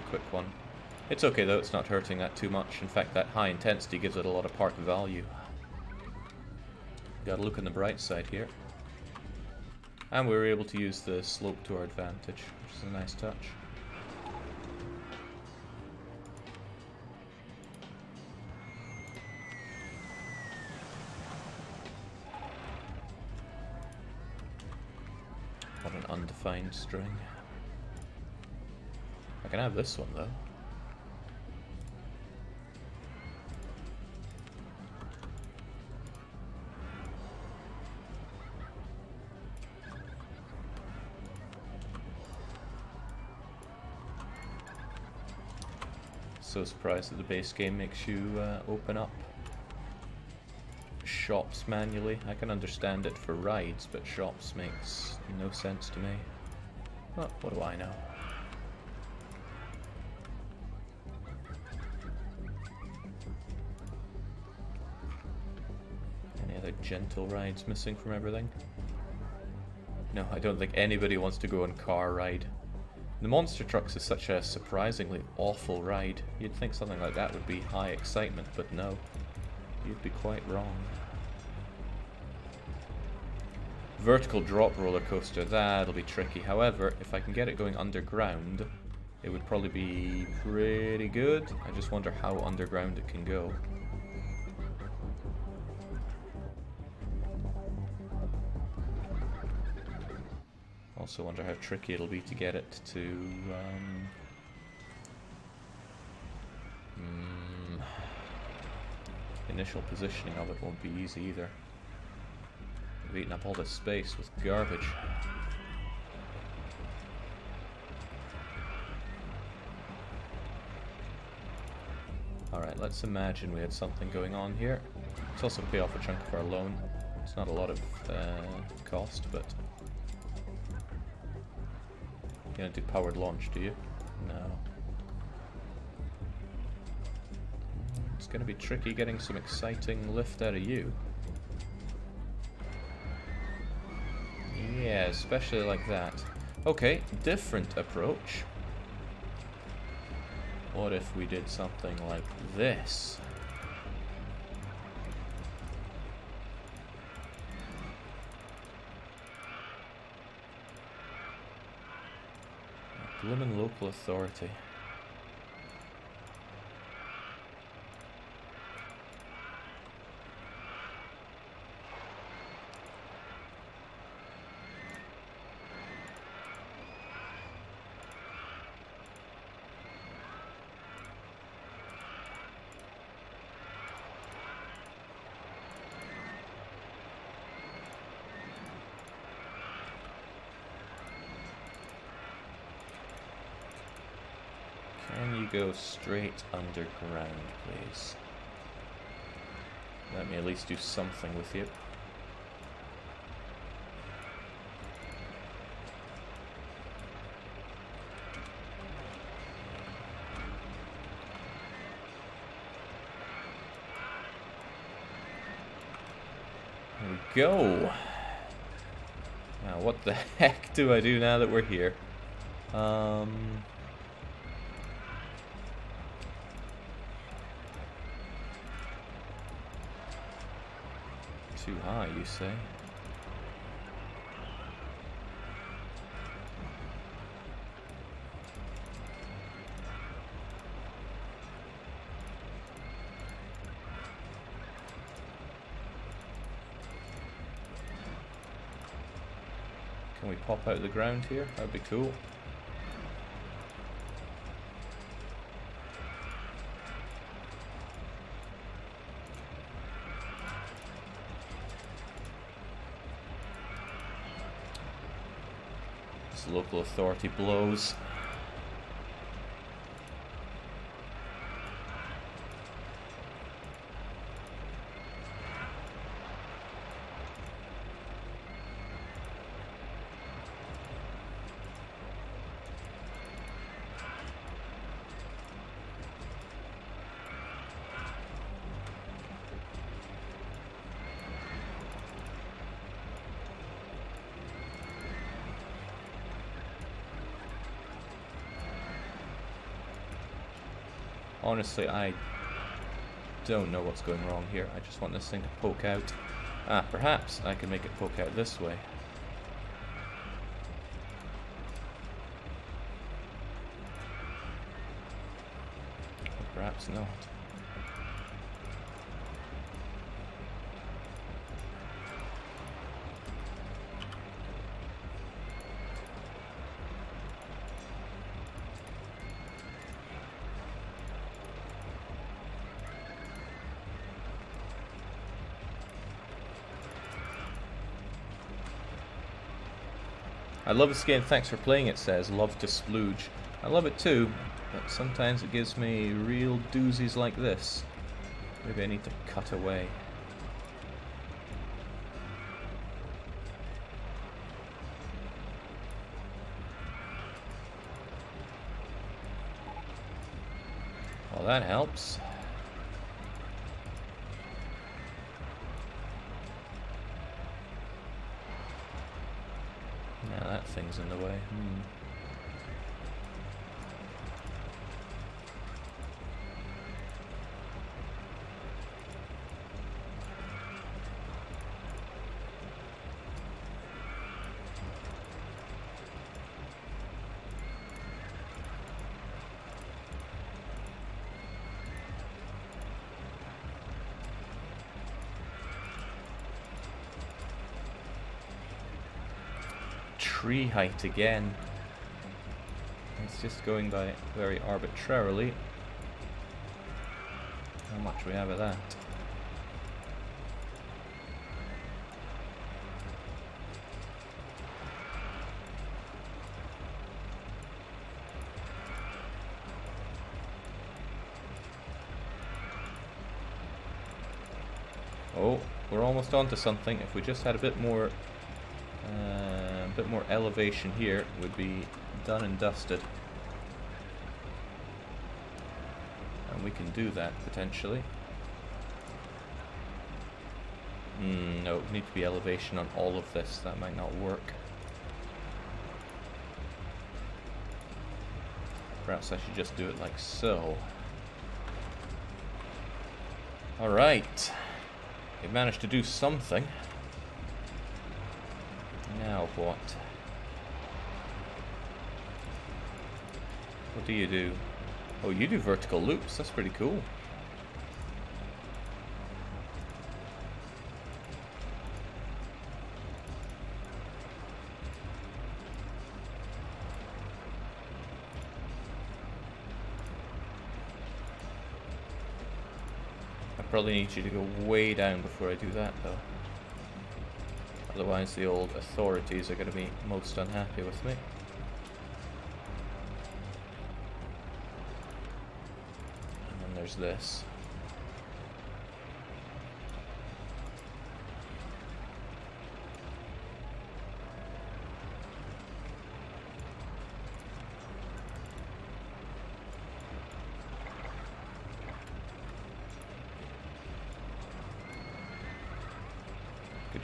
quick one. It's okay though, it's not hurting that too much. In fact, that high intensity gives it a lot of park value. Gotta look on the bright side here. And we were able to use the slope to our advantage, which is a nice touch. What an undefined string. I can have this one though. So surprised that the base game makes you open up shops manually. I can understand it for rides, but shops makes no sense to me. Well, what do I know? Any other gentle rides missing from everything? No, I don't think anybody wants to go on car ride. The Monster Trucks is such a surprisingly awful ride. You'd think something like that would be high excitement, but no. You'd be quite wrong. Vertical drop roller coaster, that'll be tricky. However, if I can get it going underground, it would probably be pretty good. I just wonder how underground it can go. Also wonder how tricky it'll be to get it to initial positioning of it won't be easy either. We've eaten up all this space with garbage. Alright, let's imagine we had something going on here. Let's also pay off a chunk of our loan. It's not a lot of cost, but... You don't do powered launch, do you? No. It's going to be tricky getting some exciting lift out of you. Yeah, especially like that. Okay, different approach. What if we did something like this? Bloomin' local authority. Can you go straight underground, please? Let me at least do something with you. go. Now, what the heck do I do now that we're here? Too high, you say? Can we pop out of the ground here? That'd be cool. This local authority blows. Honestly, I don't know what's going wrong here. I just want this thing to poke out. Ah, perhaps I can make it poke out this way. Or perhaps not. I love this game, thanks for playing, it says. Love to splooge. I love it too, but sometimes it gives me real doozies like this. Maybe I need to cut away. Well, that helps. Now that thing's in the way. Tree height again. It's just going by very arbitrarily. How much we have of that? Oh, we're almost onto something. If we just had a bit more elevation here, would be done and dusted. And we can do that potentially. No, need to be elevation on all of this. That might not work. Perhaps I should just do it like so. Alright. We managed to do something. Now what? What do you do? Oh, you do vertical loops. That's pretty cool. I probably need you to go way down before I do that, though. Otherwise, the old authorities are going to be most unhappy with me. And then there's this.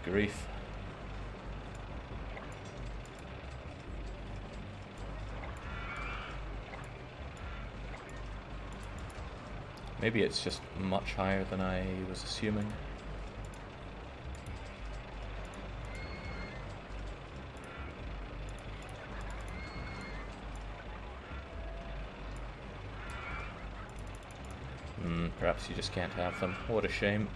grief. Maybe it's just much higher than I was assuming. Perhaps you just can't have them. What a shame.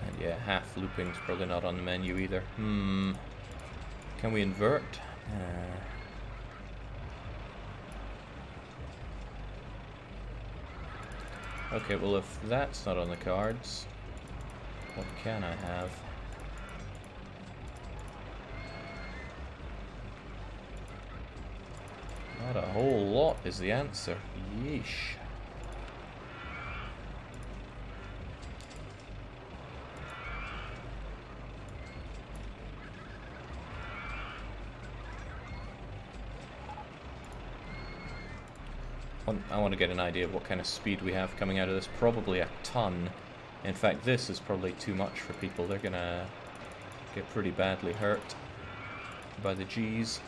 And yeah, half looping's probably not on the menu either. Can we invert? Okay, well if that's not on the cards, what can I have? Not a whole lot is the answer. Yeesh. I want to get an idea of what kind of speed we have coming out of this. Probably a ton. In fact, this is probably too much for people. They're gonna get pretty badly hurt by the G's.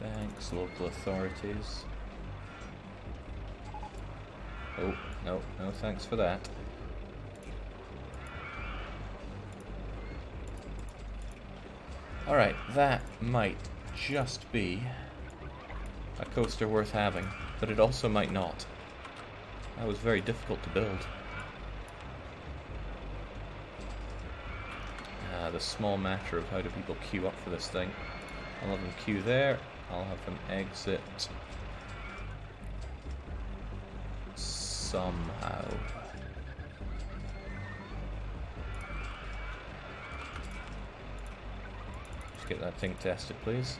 Thanks, local authorities. Oh, no thanks for that. Alright, that might just be a coaster worth having, but it also might not. That was very difficult to build. The small matter of how do people queue up for this thing. I'll have them queue there. I'll have them exit somehow. Just get that thing tested, please.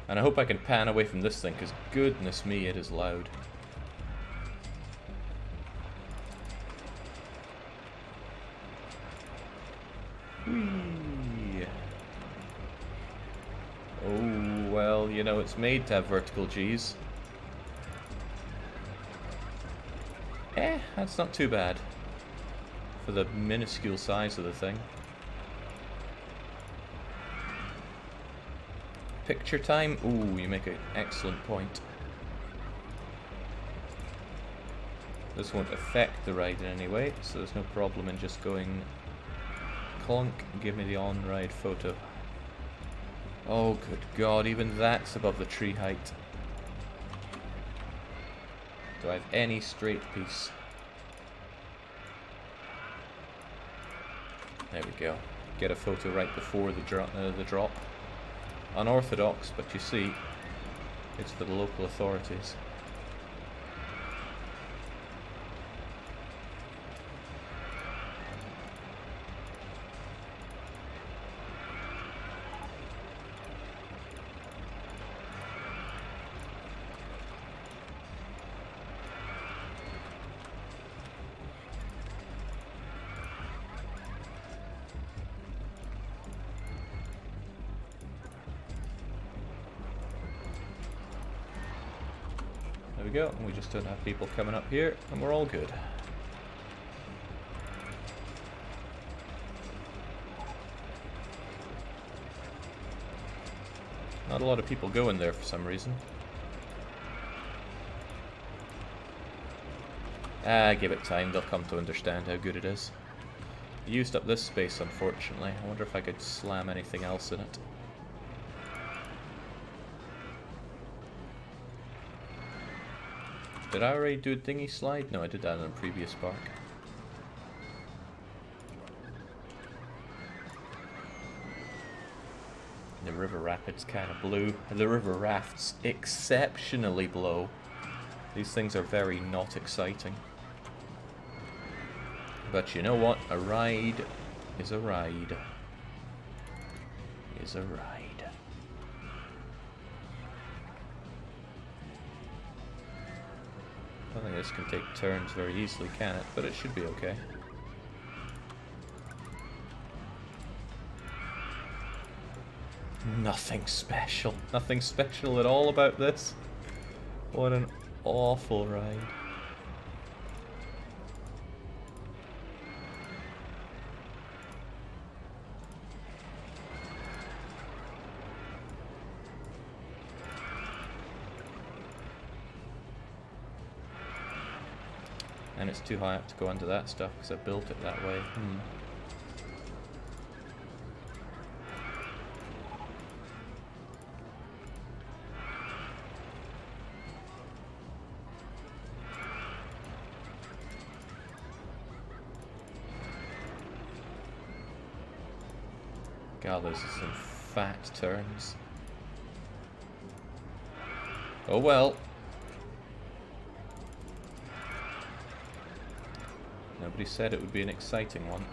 And I hope I can pan away from this thing, because goodness me, it is loud. Oh, well, you know, it's made to have vertical Gs. That's not too bad for the minuscule size of the thing. Picture time? Ooh, you make an excellent point. This won't affect the ride in any way, so there's no problem in just going clunk and give me the on-ride photo. Oh, good God, even that's above the tree height. Do I have any straight piece? There we go. Get a photo right before the drop. Unorthodox, but you see, it's for the local authorities. There we go, we just don't have people coming up here, and we're all good. Not a lot of people going there for some reason. Give it time, they'll come to understand how good it is. Used up this space, unfortunately. I wonder if I could slam anything else in it. Did I already do a dinghy slide? No, I did that on a previous park. The river rapids kind of blue. The river rafts exceptionally blow. These things are very not exciting. But you know what? A ride is a ride. Is a ride. I don't think this can take turns very easily, can it? But it should be okay. Nothing special. Nothing special at all about this. What an awful ride. And it's too high up to go under that stuff because I built it that way. God, those are some fat turns. Oh well. Nobody said it would be an exciting one.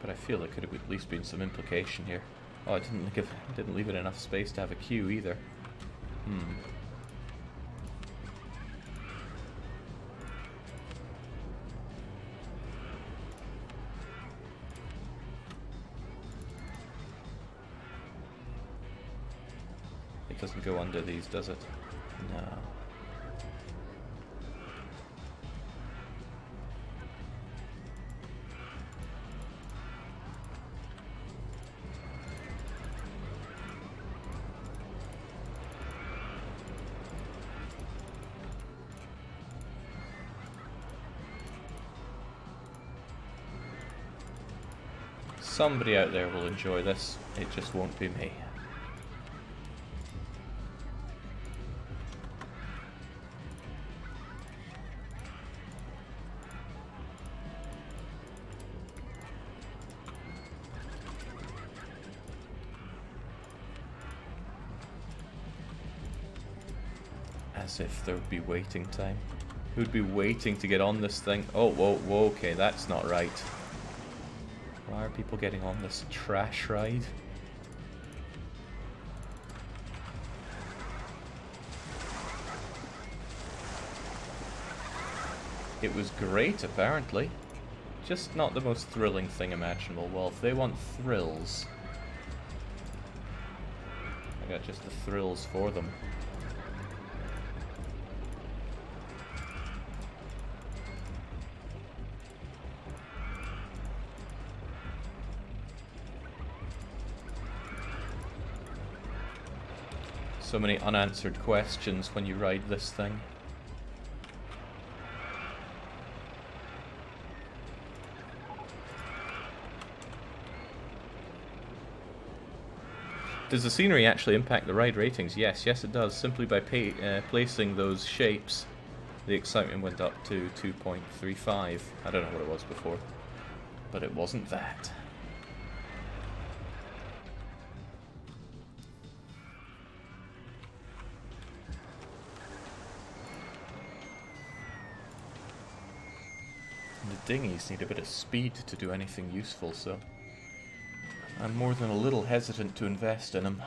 But I feel there could have at least been some implication here. Oh, I didn't leave it enough space to have a queue either. It doesn't go under these, does it? No. Somebody out there will enjoy this, it just won't be me. As if there would be waiting time. Who'd be waiting to get on this thing? Oh, whoa, okay, that's not right. Why are people getting on this trash ride? It was great, apparently. Just not the most thrilling thing imaginable. Well, if they want thrills, I got just the thrills for them. So many unanswered questions when you ride this thing. Does the scenery actually impact the ride ratings? Yes, it does. Simply by placing those shapes, the excitement went up to 2.35. I don't know what it was before, but it wasn't that. The dinghies need a bit of speed to do anything useful, so I'm more than a little hesitant to invest in them.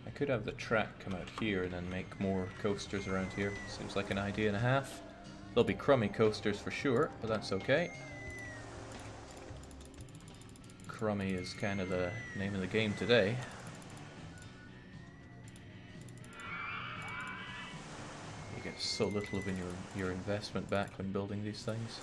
I could have the track come out here and then make more coasters around here. Seems like an idea and a half. They'll be crummy coasters for sure, but that's okay. Crummy is kind of the name of the game today. You get so little of your investment back when building these things.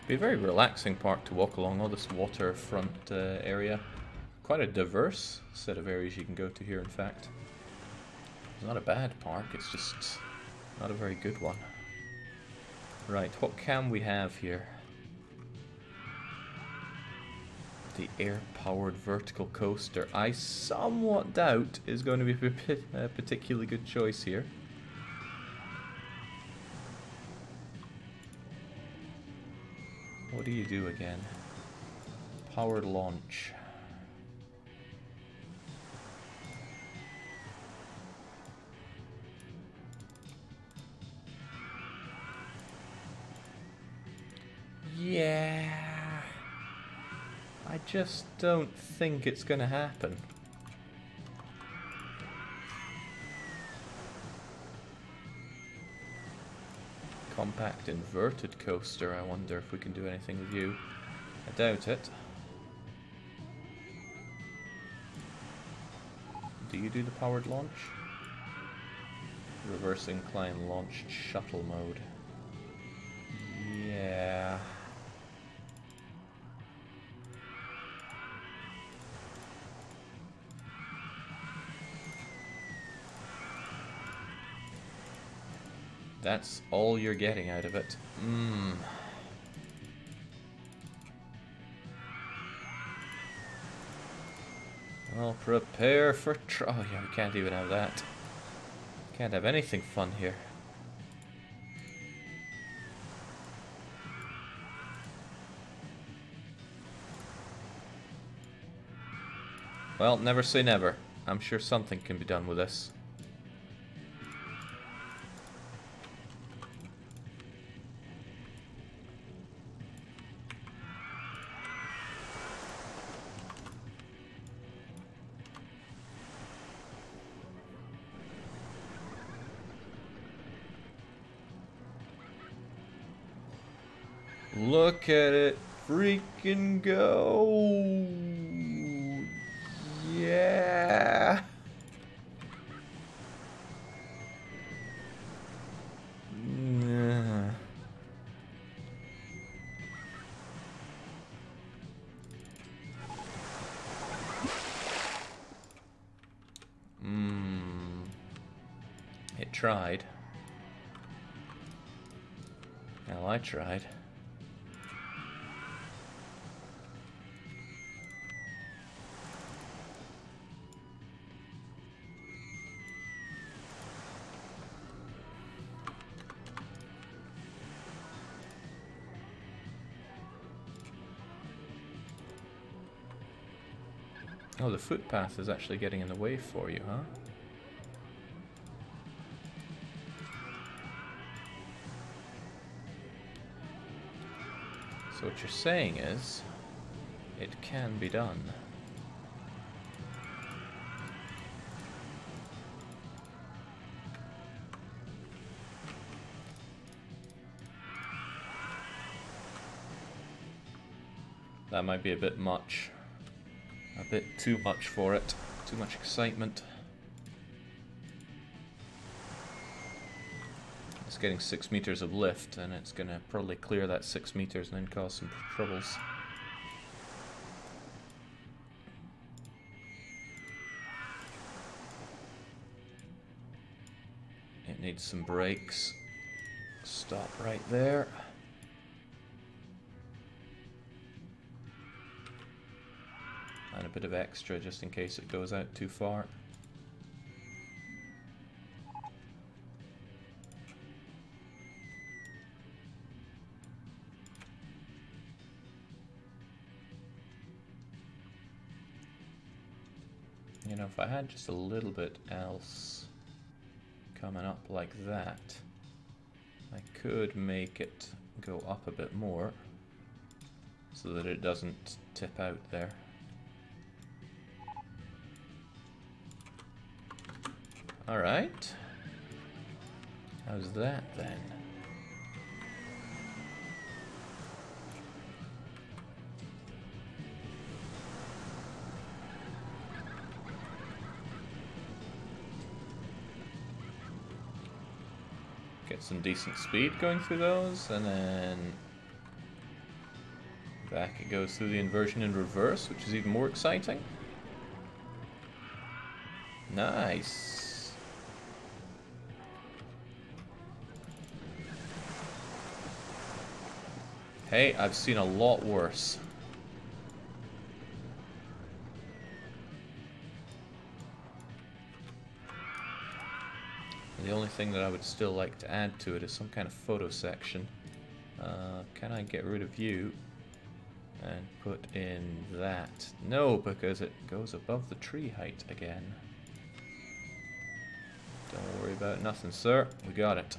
Be a very relaxing park to walk along all this waterfront area. Quite a diverse set of areas you can go to here, in fact. It's not a bad park, it's just not a very good one. Right, what can we have here? The air-powered vertical coaster. I somewhat doubt is going to be a particularly good choice here. What do you do again? Powered launch. Yeah. I just don't think it's gonna happen. Compact inverted coaster, I wonder if we can do anything with you. I doubt it. Do you do the powered launch? Reverse incline launched shuttle mode. Yeah. That's all you're getting out of it. Well, prepare for oh yeah, we can't even have that. Can't have anything fun here. Well, never say never. I'm sure something can be done with this. Look at it freaking go! Yeah! It tried. Well, I tried. Oh, the footpath is actually getting in the way for you, huh? So what you're saying is, it can be done. That might be a bit much. A bit too much for it. Too much excitement. It's getting 6 meters of lift, and it's gonna probably clear that 6 meters and then cause some troubles. It needs some brakes. Stop right there. And a bit of extra just in case it goes out too far. You know, if I had just a little bit else coming up like that, I could make it go up a bit more so that it doesn't tip out there. Alright. How's that then? Get some decent speed going through those, and then Back it goes through the inversion in reverse, which is even more exciting. Nice. Hey, I've seen a lot worse. The only thing that I would still like to add to it is some kind of photo section. Can I get rid of you and put in that? No, because it goes above the tree height again. Don't worry about nothing, sir. We got it.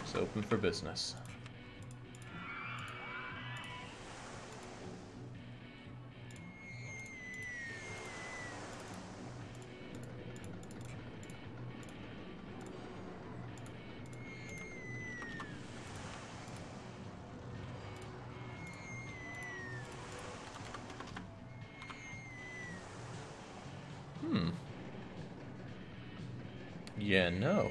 It's open for business. Yeah, no.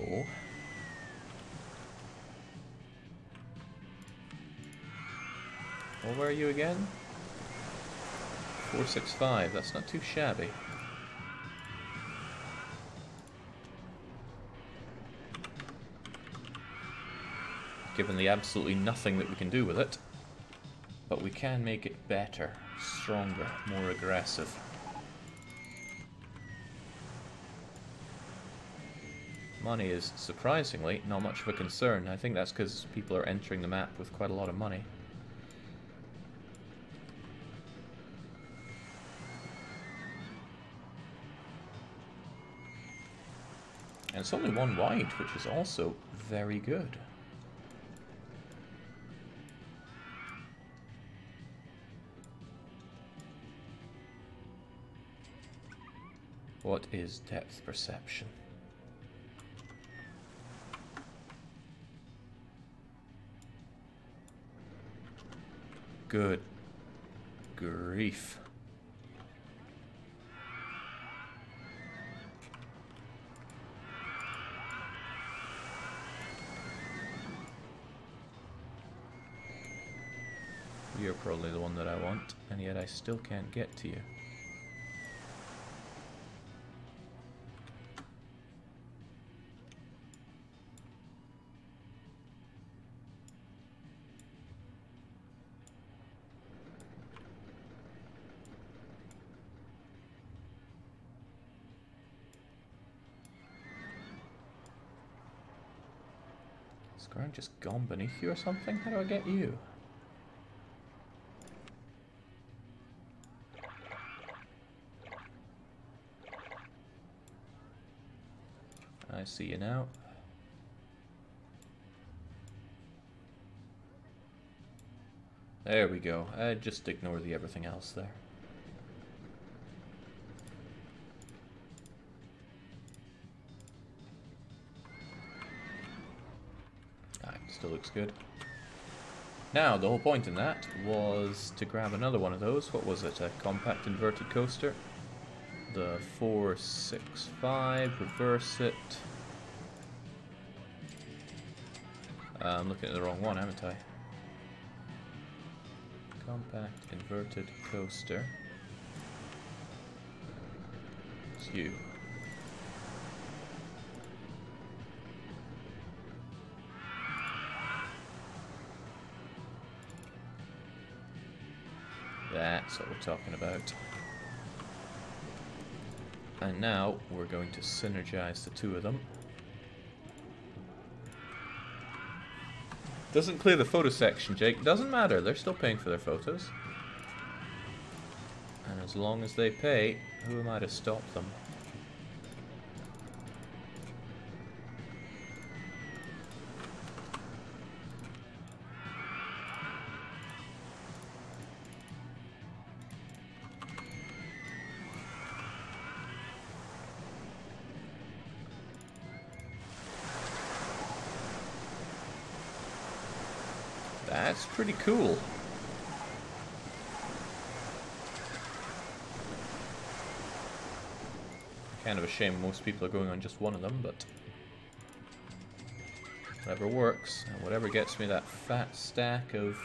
Well, where are you again? 465, that's not too shabby. Given the absolutely nothing that we can do with it. But we can make it better, stronger, more aggressive. Money is, surprisingly, not much of a concern. I think that's because people are entering the map with quite a lot of money. And it's only one wide, which is also very good. What is depth perception? Good grief. You're probably the one that I want, and yet I still can't get to you. Has the ground just gone beneath you or something? How do I get you? I see you now. There we go. Just ignore the everything else there. Still looks good. Now, the whole point in that was to grab another one of those. What was it? A compact inverted coaster. The 465, reverse it. I'm looking at the wrong one, haven't I? Compact inverted coaster. It's you. That's what we're talking about. And now we're going to synergize the two of them. Doesn't clear the photo section, Jake. Doesn't matter, they're still paying for their photos. And as long as they pay, who am I to stop them? That's pretty cool. Kind of a shame most people are going on just one of them, but Whatever works, and whatever gets me that fat stack of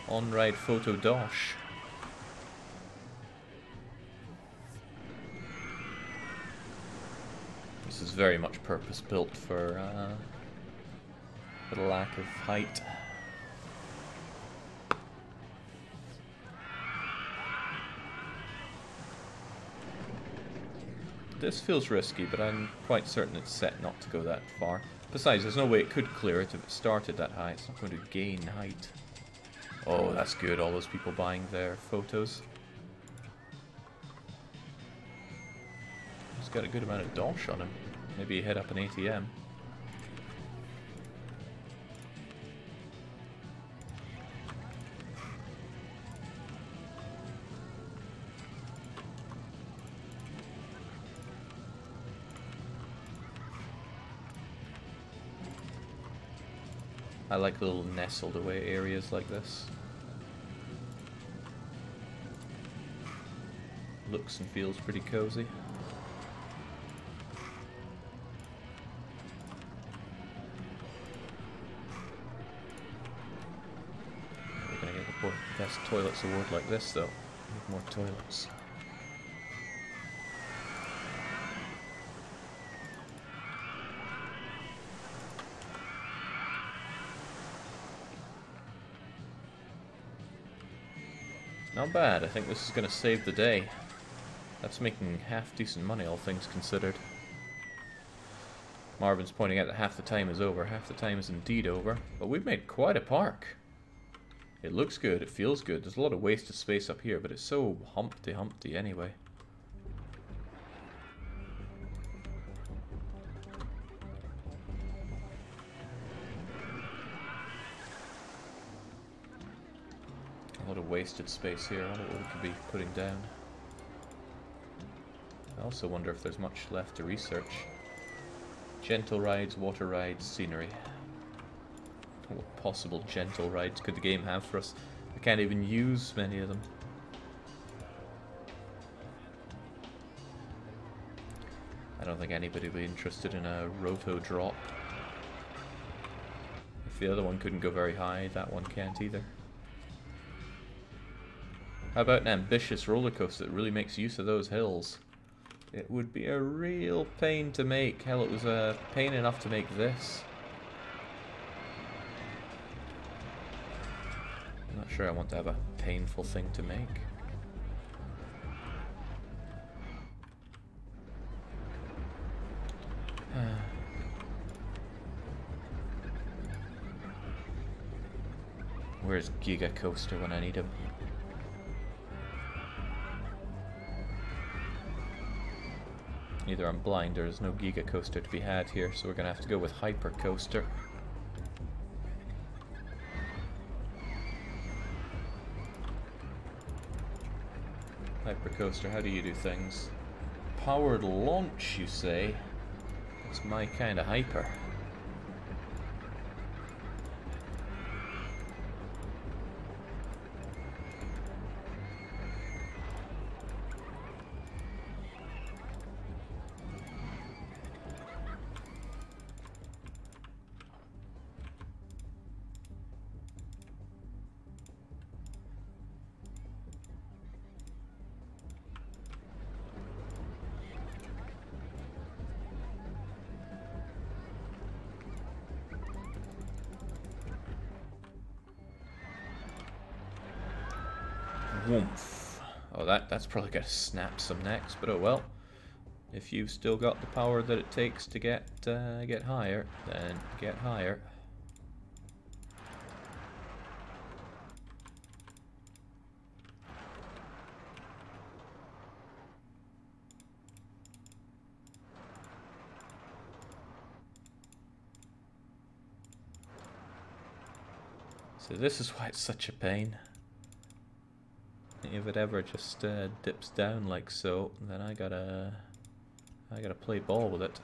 on-ride photo dosh. This is very much purpose-built for the lack of height. This feels risky, but I'm quite certain it's set not to go that far. Besides, there's no way it could clear it if it started that high. It's not going to gain height. Oh, that's good, all those people buying their photos. He's got a good amount of dosh on him. Maybe head up an ATM. I like little nestled away areas like this. Looks and feels pretty cozy. We're gonna get the best toilets award like this though. Need more toilets. Not bad, I think this is going to save the day. That's making half decent money, all things considered. Marvin's pointing out that half the time is over. Half the time is indeed over. But we've made quite a park. It looks good, it feels good. There's a lot of wasted space up here, but it's so Humpty Humpty anyway. A lot of wasted space here. I wonder what we could be putting down. I also wonder if there's much left to research. Gentle rides, water rides, scenery. What possible gentle rides could the game have for us? I can't even use many of them. I don't think anybody would be interested in a roto drop. If the other one couldn't go very high, that one can't either. How about an ambitious roller coaster that really makes use of those hills? It would be a real pain to make. Hell, it was a pain enough to make this. I'm not sure I want to have a painful thing to make. Where's Giga Coaster when I need him? Either I'm blind or there's no Giga Coaster to be had here, so we're going to have to go with Hyper Coaster. Hyper Coaster, how do you do things? Powered launch, you say? It's my kind of hyper. Woomph. Oh, that's probably going to snap some necks, but oh well. If you've still got the power that it takes to get higher, then get higher. So this is why it's such a pain. If it ever just dips down like so, then I gotta play ball with it.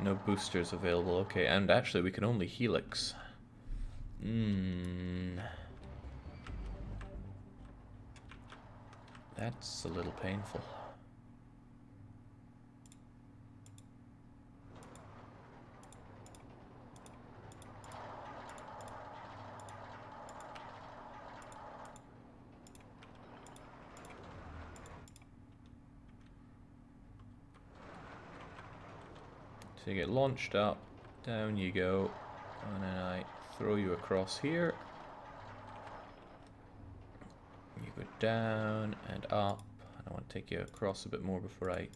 No boosters available. Okay, and actually we can only helix. That's a little painful. So you get launched up, down you go, and then I throw you across here. You go down and up. I want to take you across a bit more before I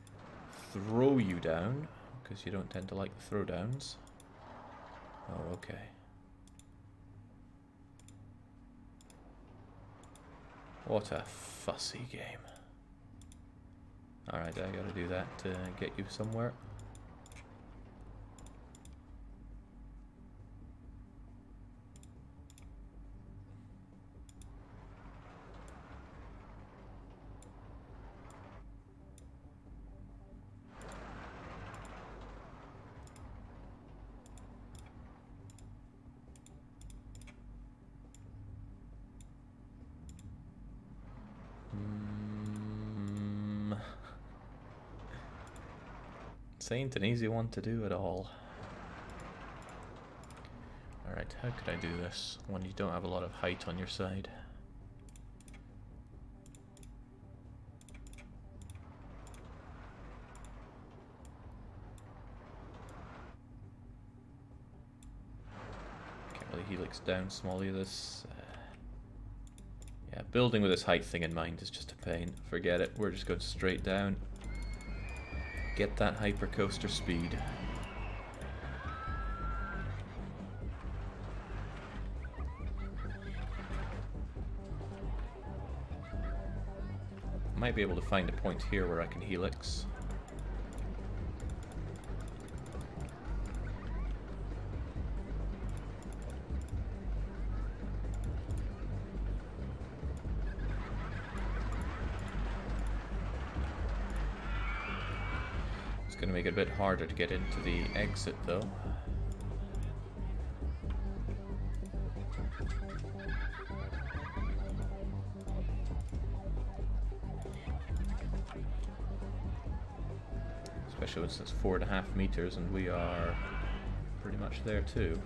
throw you down, because you don't tend to like the throwdowns. Oh, okay. What a fussy game. Alright, I gotta do that to get you somewhere. This ain't an easy one to do at all. Alright, how could I do this when you don't have a lot of height on your side? Can't really helix down small either. Yeah, building with this height thing in mind is just a pain. Forget it, we're just going straight down. Get that hypercoaster speed. Might be able to find a point here where I can helix. It's going to make it a bit harder to get into the exit though. Especially since it's 4.5 meters and we are pretty much there too.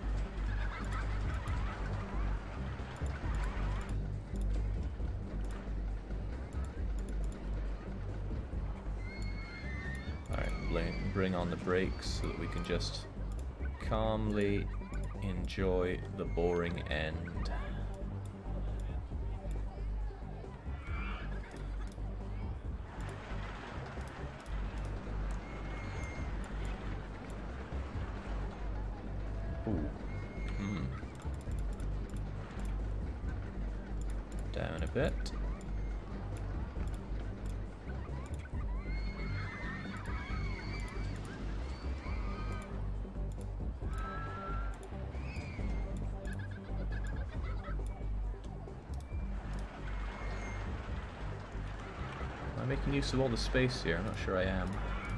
Alright, bring on the brakes so that we can just calmly enjoy the boring end. Down a bit. Am I making use of all the space here? I'm not sure I am.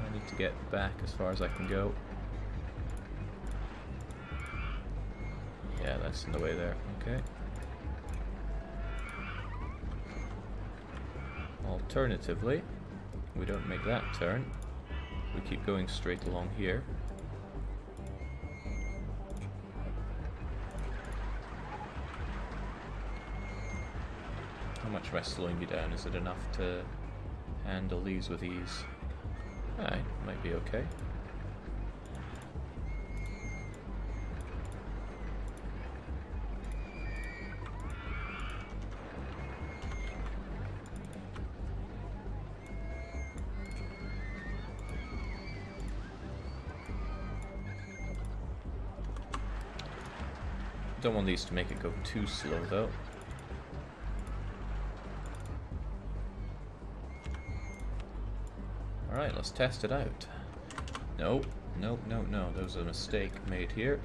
I need to get back as far as I can go. Yeah, that's in the way there. Okay. Alternatively, we don't make that turn. We keep going straight along here. How much am I slowing you down? Is it enough to handle these with ease? Alright, might be okay. Don't want these to make it go too slow though. Alright, let's test it out. No, no, no, no, there was a mistake made here.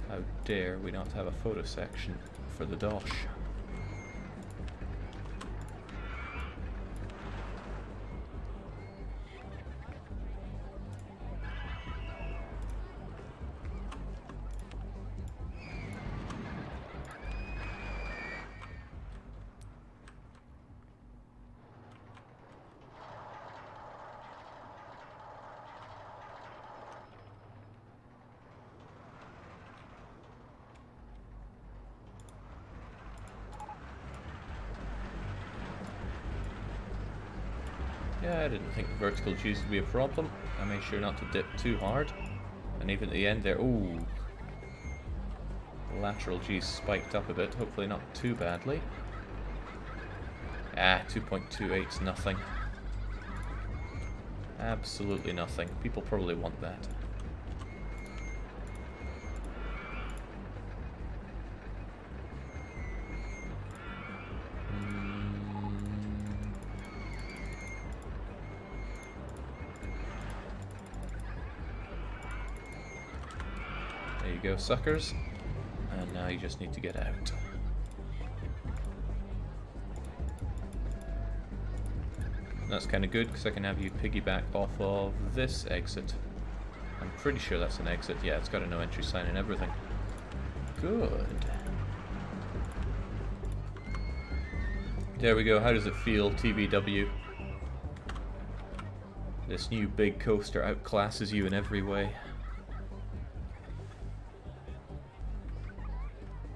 How dare we not have a photo section for the dosh. Yeah, I didn't think the vertical G's would be a problem. I made sure not to dip too hard. And even at the end there, ooh, the lateral G's spiked up a bit, hopefully not too badly. Ah, 2.28 is nothing. Absolutely nothing. People probably want that. There you go, suckers. And now you just need to get out. That's kind of good because I can have you piggyback off of this exit. I'm pretty sure that's an exit. Yeah, it's got a no entry sign and everything. Good. There we go. How does it feel, TBW? This new big coaster outclasses you in every way.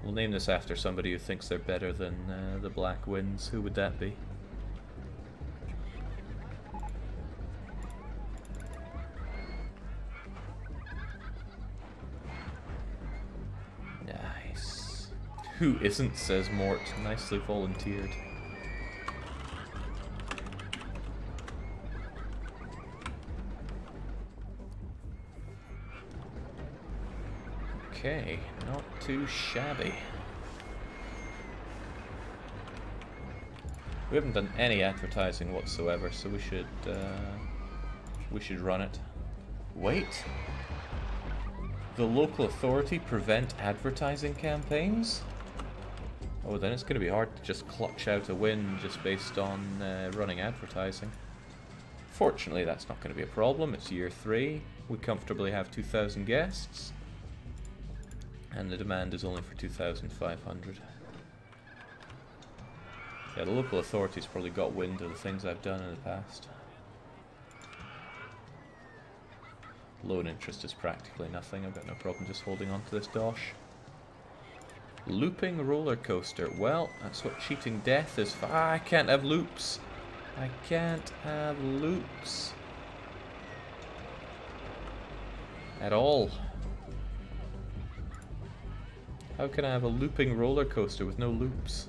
We'll name this after somebody who thinks they're better than the Black Winds. Who would that be? Nice. Who isn't, says Mort. Nicely volunteered. Okay, not too shabby. We haven't done any advertising whatsoever, so we should run it. Wait, the local authority prevent advertising campaigns? Oh, then it's going to be hard to just clutch out a win just based on running advertising. Fortunately, that's not going to be a problem. It's year 3. We comfortably have 2,000 guests. And the demand is only for 2,500. Yeah, the local authorities probably got wind of the things I've done in the past. Loan interest is practically nothing. I've got no problem just holding on to this dosh. Looping roller coaster. Well, that's what cheating death is for. Ah, I can't have loops. I can't have loops. At all. How can I have a looping roller coaster with no loops?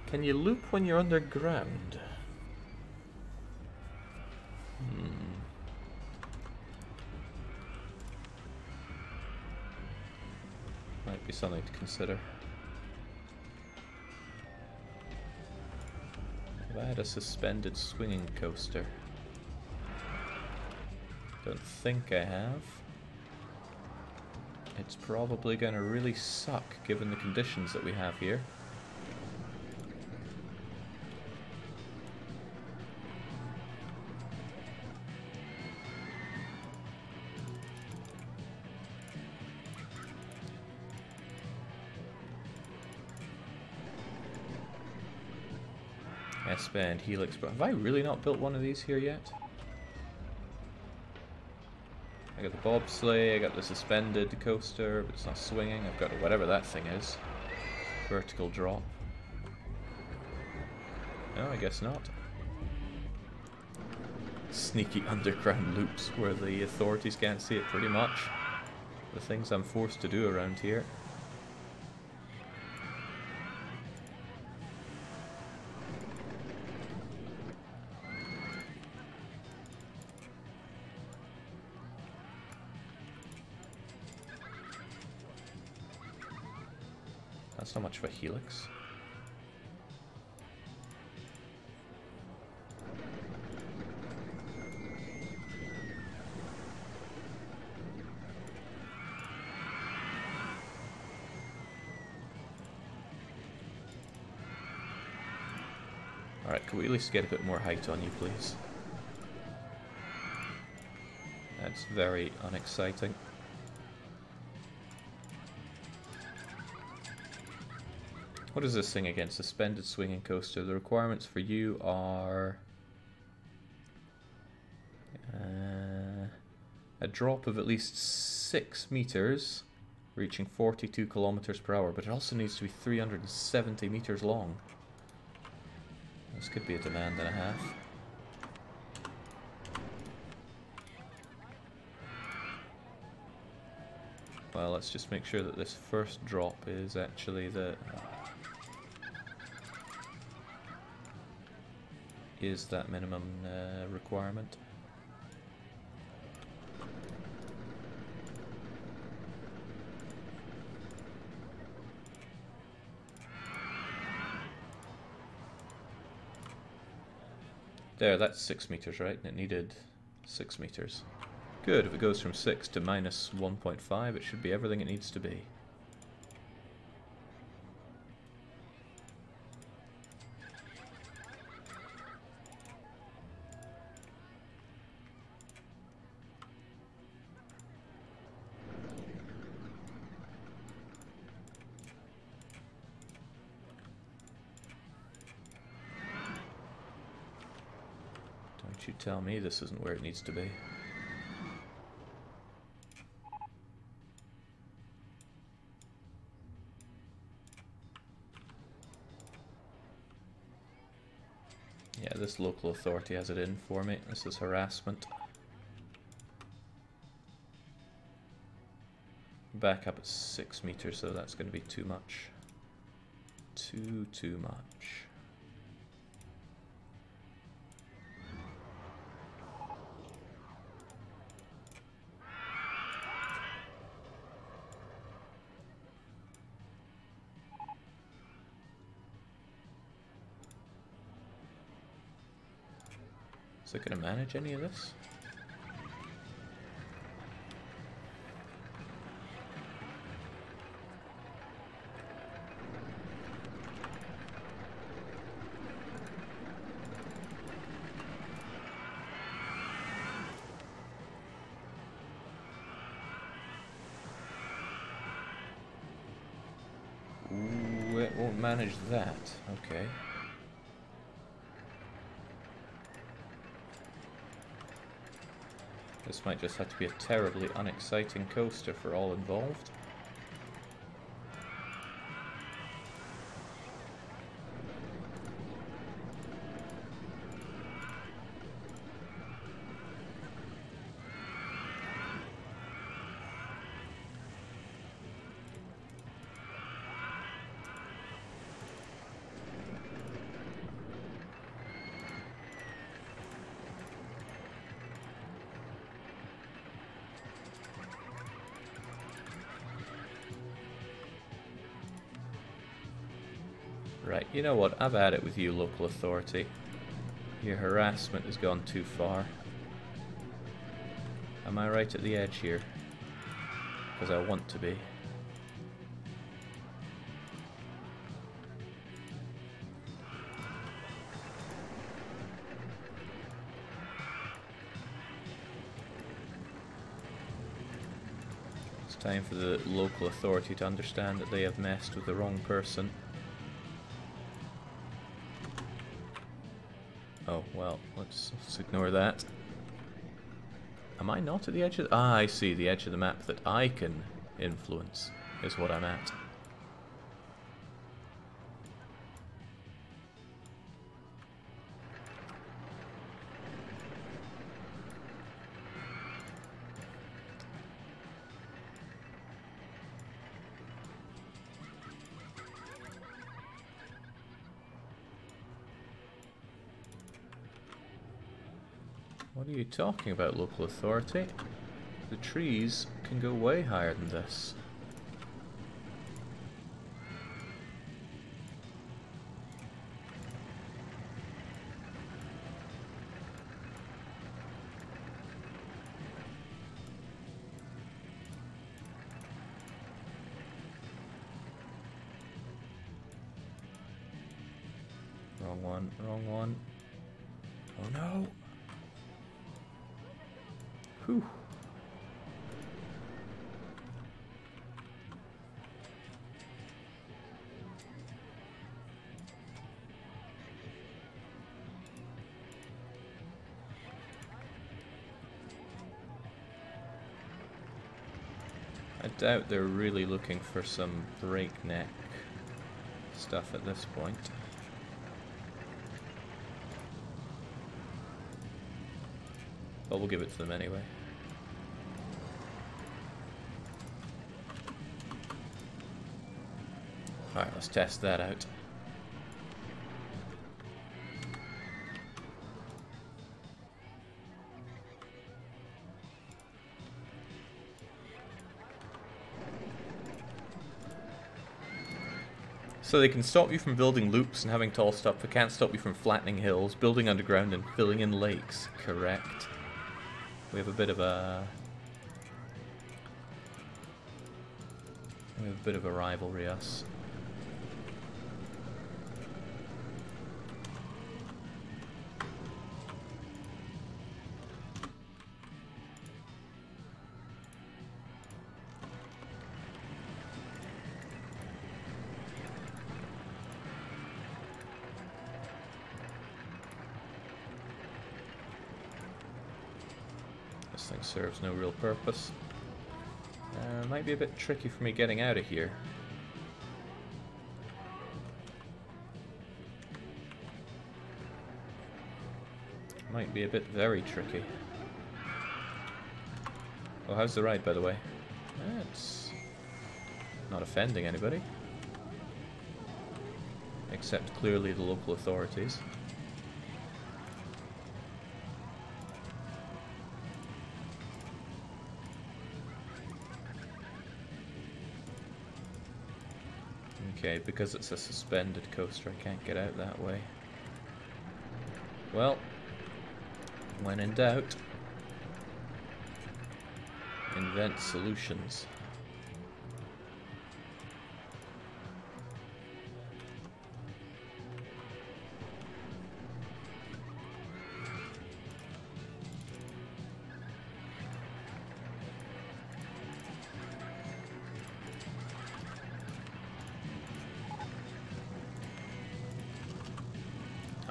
Can you loop when you're underground? Might be something to consider. Have I had a suspended swinging coaster? Don't think I have. It's probably going to really suck given the conditions that we have here. S-band helix, but have I really not built one of these here yet? I got the bobsleigh, I got the suspended coaster, but it's not swinging. I've got whatever that thing is. Vertical drop. No, I guess not. Sneaky underground loops where the authorities can't see it, pretty much. The things I'm forced to do around here. That's not much of a helix. Alright, can we at least get a bit more height on you, please? That's very unexciting. What is this thing again? Suspended swinging coaster. The requirements for you are a drop of at least 6 meters, reaching 42 kilometers per hour, but it also needs to be 370 meters long. This could be a demand and a half. Well, let's just make sure that this first drop is actually the... is that minimum requirement. There, that's 6 meters, right? And it needed 6 meters. Good, if it goes from 6 to minus 1.5, it should be everything it needs to be. Don't you tell me this isn't where it needs to be. Yeah, this local authority has it in for me. This is harassment. Back up at 6 meters, so that's going to be too much. Too much. Is it going to manage any of this? Ooh, it won't manage that. Okay. This might just have to be a terribly unexciting coaster for all involved. Right, you know what? I've had it with you, local authority. Your harassment has gone too far. Am I right at the edge here? Because I want to be. It's time for the local authority to understand that they have messed with the wrong person. Oh, well, let's ignore that. Am I not at the edge of... Ah, I see, the edge of the map that I can influence is what I'm at. What are you talking about, local authority? The trees can go way higher than this. Wrong one, wrong one. Oh no! Whew. I doubt they're really looking for some breakneck stuff at this point. Well, we'll give it to them anyway. Alright, let's test that out. So they can stop you from building loops and having tall stuff, but can't stop you from flattening hills, building underground and filling in lakes. Correct. We have a bit of a... rivalry, us. This thing serves no real purpose. Might be a bit tricky for me getting out of here. Might be a bit very tricky. Oh, how's the ride, by the way? It's not offending anybody. Except clearly the local authorities. Okay, because it's a suspended coaster, I can't get out that way. Well, when in doubt, invent solutions.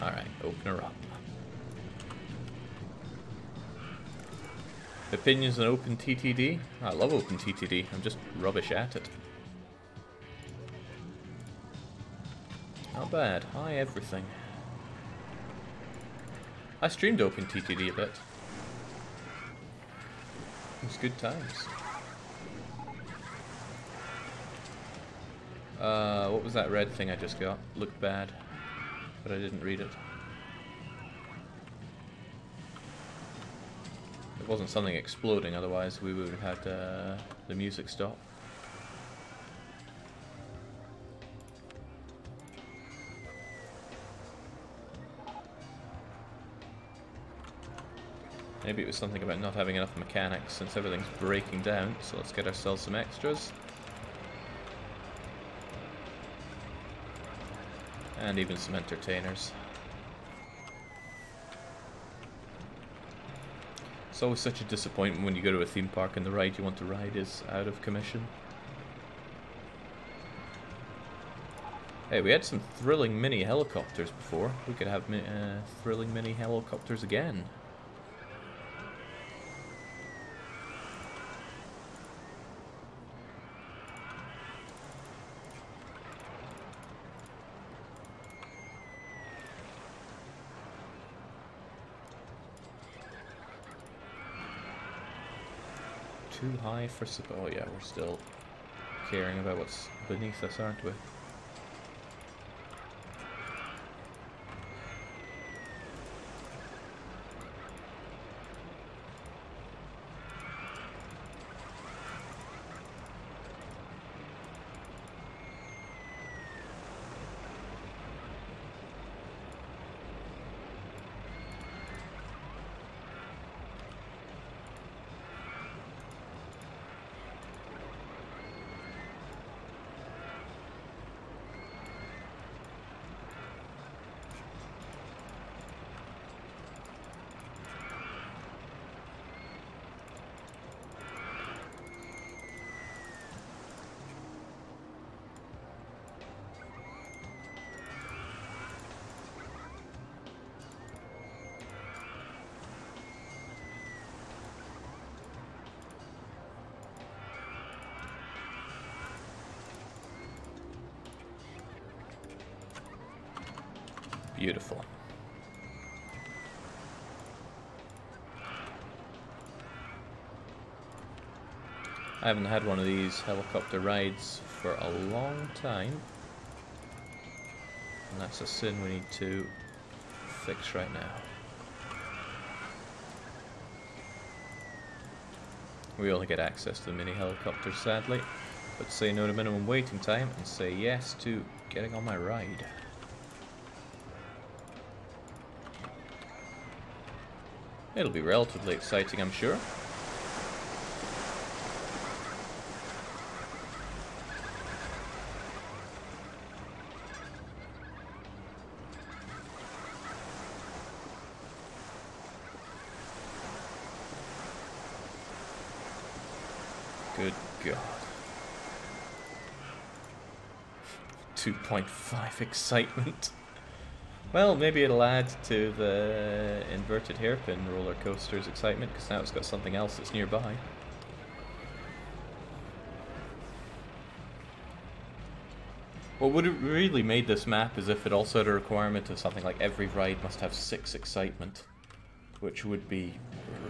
Alright, open her up. Opinions on OpenTTD? I love OpenTTD, I'm just rubbish at it. Not bad, hi everything. I streamed OpenTTD a bit. It was good times. What was that red thing I just got? Looked bad, but I didn't read it. It wasn't something exploding, otherwise we would have had the music stop. Maybe it was something about not having enough mechanics since everything's breaking down, so let's get ourselves some extras. And even some entertainers. It's always such a disappointment when you go to a theme park and the ride you want to ride is out of commission. Hey, we had some thrilling mini helicopters before. We could have thrilling mini helicopters again. Too high for oh yeah, we're still caring about what's beneath us, aren't we? Beautiful. I haven't had one of these helicopter rides for a long time. And that's a sin we need to fix right now. We only get access to the mini helicopters, sadly. But say no to minimum waiting time and say yes to getting on my ride. It'll be relatively exciting, I'm sure. Good God. 2.5 excitement. Well, maybe it'll add to the inverted hairpin roller coaster's excitement, because now it's got something else that's nearby. What would have really made this map is if it also had a requirement of something like every ride must have 6 excitement, which would be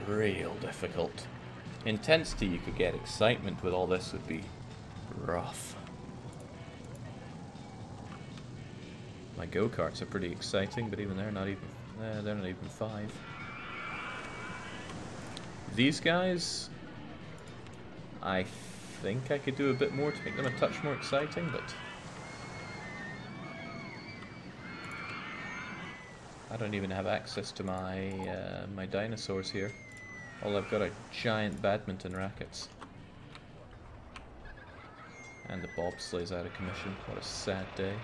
real difficult. Intensity you could get, excitement with all this would be rough. My Go-Karts are pretty exciting, but even they're not even 5. These guys, I think I could do a bit more to make them a touch more exciting, but I don't even have access to my my dinosaurs here. All I've got are giant badminton rackets. And the bobsleigh's out of commission. What a sad day.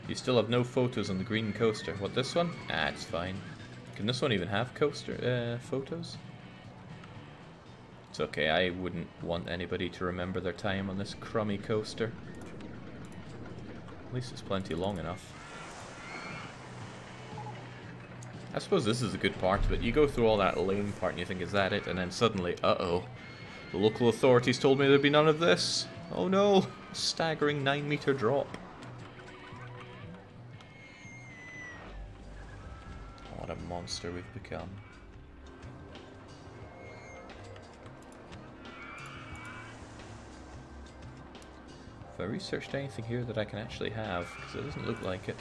You still have no photos on the green coaster. What, this one? Ah, it's fine. Can this one even have coaster photos? It's okay, I wouldn't want anybody to remember their time on this crummy coaster. At least it's plenty long enough. I suppose this is a good part of it. You go through all that lame part and you think, is that it? And then suddenly, uh-oh. The local authorities told me there'd be none of this. Oh no! A staggering 9-meter drop. What a monster we've become. Have I researched anything here that I can actually have? Because it doesn't look like it.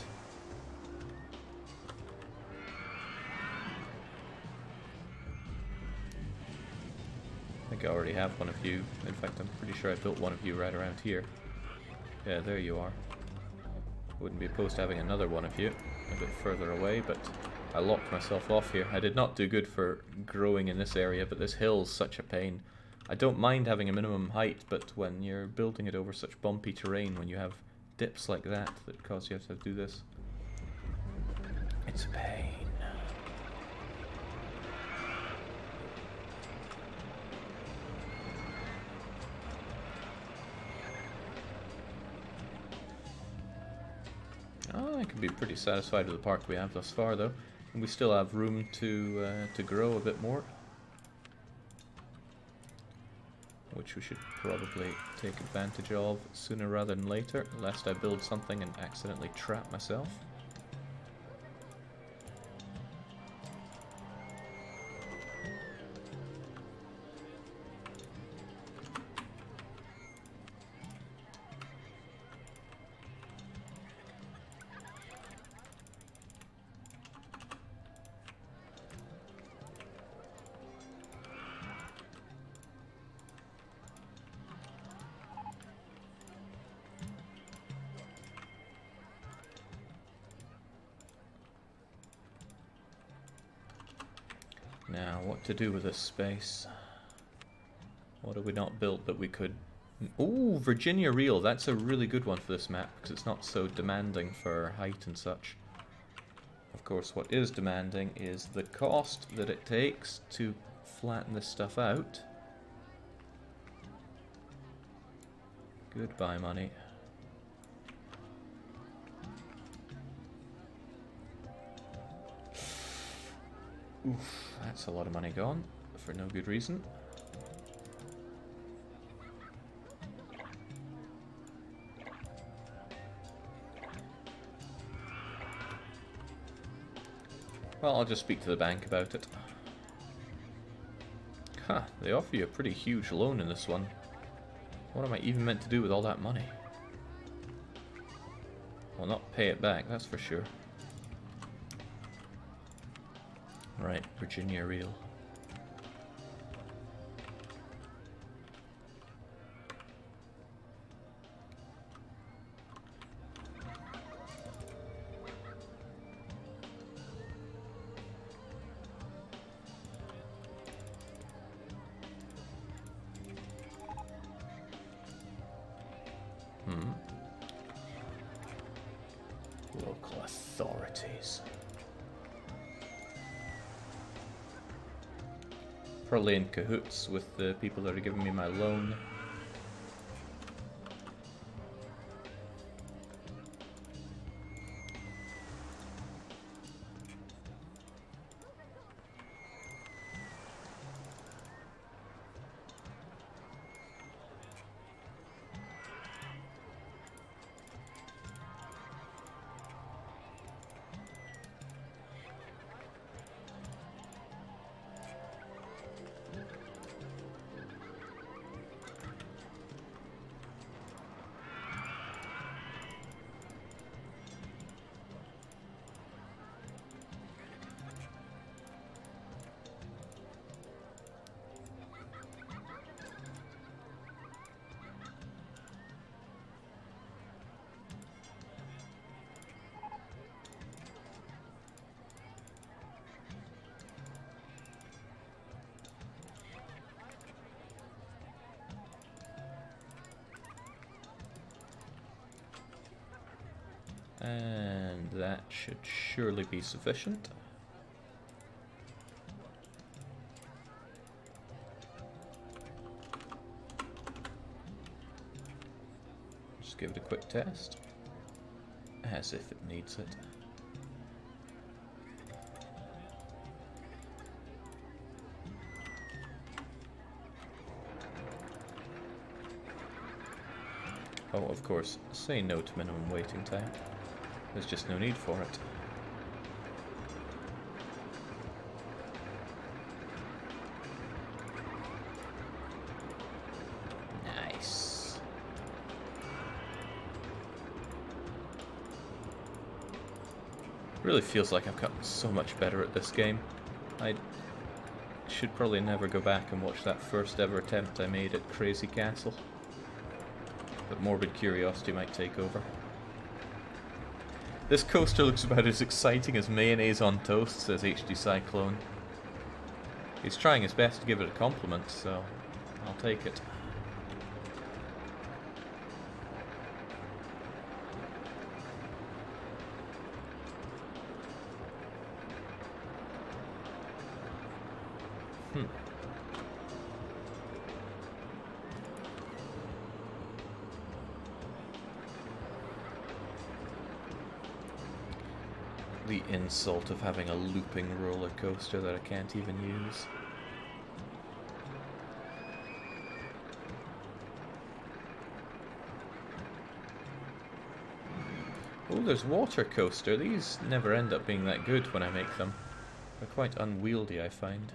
I think I already have one of you. In fact, I'm pretty sure I built one of you right around here. Yeah, there you are. Wouldn't be opposed to having another one of you a bit further away, but I locked myself off here. I did not do good for growing in this area, but this hill's such a pain. I don't mind having a minimum height, but when you're building it over such bumpy terrain, when you have dips like that cause you have to do this, it's a pain. Oh, I can be pretty satisfied with the park we have thus far, though. And we still have room to grow a bit more, which we should probably take advantage of sooner rather than later, lest I build something and accidentally trap myself. Now, what to do with this space? What have we not built that we could... Ooh, Virginia Reel. That's a really good one for this map, because it's not so demanding for height and such. Of course, what is demanding is the cost that it takes to flatten this stuff out. Goodbye, money. Oof, that's a lot of money gone for no good reason. Well, I'll just speak to the bank about it. Huh, they offer you a pretty huge loan in this one. What am I even meant to do with all that money? Well, not pay it back, that's for sure. Right, Virginia Real. Local authorities. Probably in cahoots with the people that are giving me my loan. And that should surely be sufficient. Just give it a quick test. As if it needs it. Oh, of course, say no to minimum waiting time. There's just no need for it. Nice. Really feels like I've gotten so much better at this game. I should probably never go back and watch that first ever attempt I made at Crazy Castle. But morbid curiosity might take over. This coaster looks about as exciting as mayonnaise on toast, says HD Cyclone. He's trying his best to give it a compliment, so I'll take it. The insult of having a looping roller coaster that I can't even use. Oh, there's water coaster. These never end up being that good when I make them. They're quite unwieldy, I find.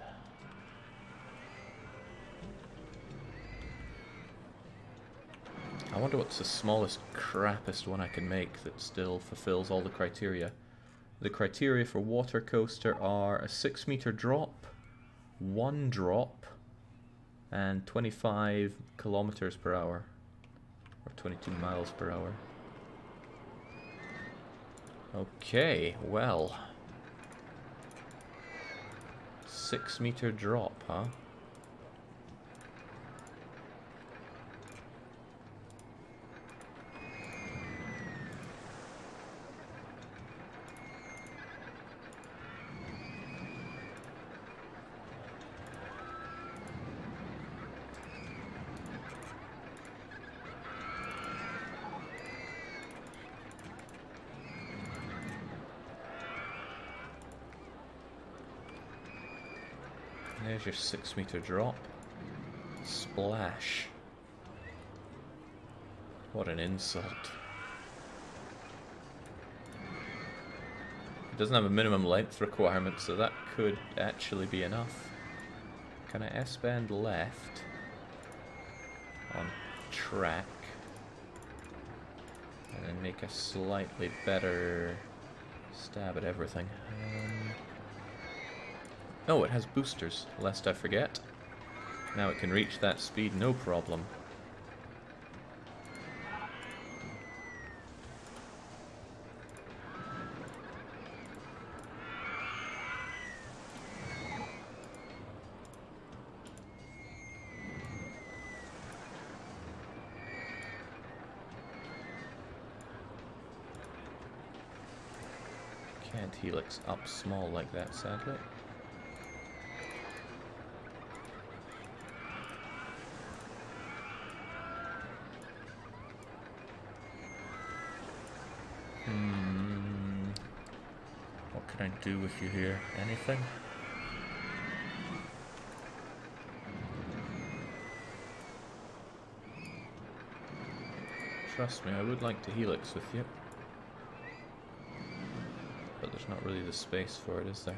I wonder what's the smallest, crappiest one I can make that still fulfills all the criteria. The criteria for water coaster are a 6-meter drop, 1 drop, and 25 kilometers per hour, or 22 miles per hour. Okay, well, 6-meter drop, huh? There's your 6-meter drop. Splash. What an insult. It doesn't have a minimum length requirement, so that could actually be enough. Can I S-bend left on track and then make a slightly better stab at everything? Oh, it has boosters, lest I forget. Now it can reach that speed, no problem. Can't helix up small like that, sadly. What can I do with you here? Anything? Trust me, I would like to helix with you. But there's not really the space for it, is there?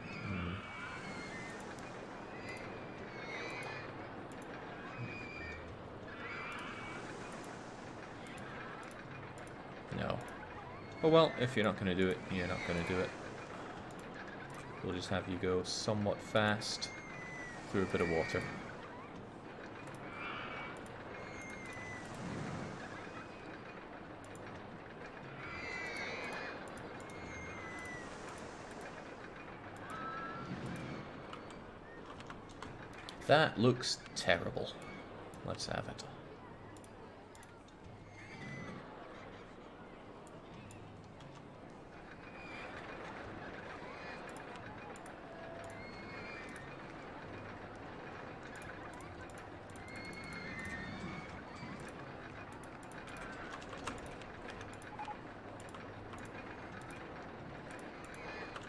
No. Oh well, if you're not going to do it, you're not going to do it. We'll just have you go somewhat fast through a bit of water. That looks terrible. Let's have it.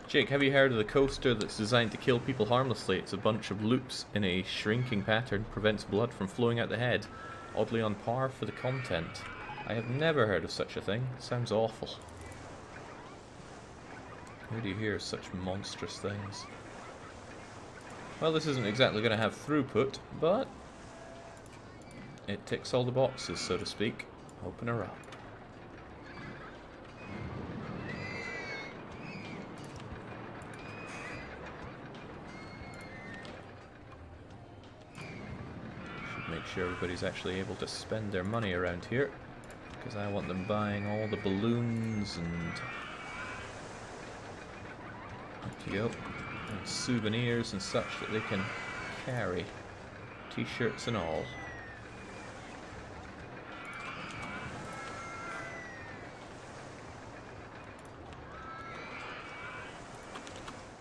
Jake, have you heard of the coaster that's designed to kill people harmlessly? It's a bunch of loops in a shrinking pattern, prevents blood from flowing out the head. Oddly on par for the content. I have never heard of such a thing. Sounds awful. Who do you hear such monstrous things? Well, this isn't exactly going to have throughput, but it ticks all the boxes, so to speak. Open her up. Make sure everybody's actually able to spend their money around here, because I want them buying all the balloons and up you go, and souvenirs and such that they can carry, t-shirts and all.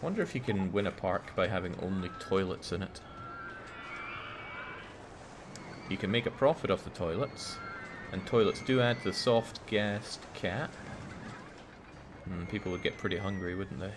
Wonder if you can win a park by having only toilets in it. You can make a profit off the toilets, and toilets do add to the soft gas cap. People would get pretty hungry, wouldn't they?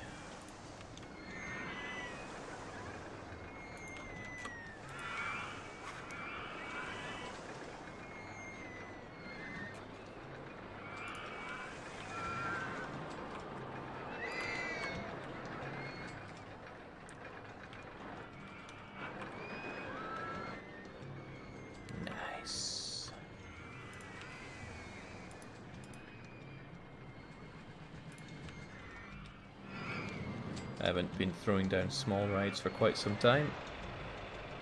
I haven't been throwing down small rides for quite some time.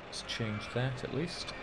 Let's change that at least.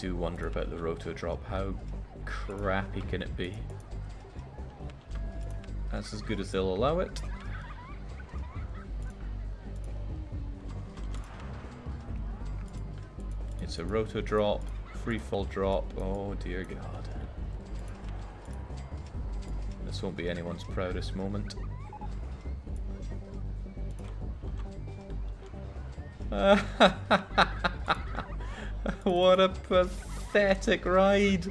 do wonder about the roto drop. How crappy can it be? That's as good as they'll allow it. It's a roto drop, free fall drop. Oh dear God. This won't be anyone's proudest moment. What a pathetic ride.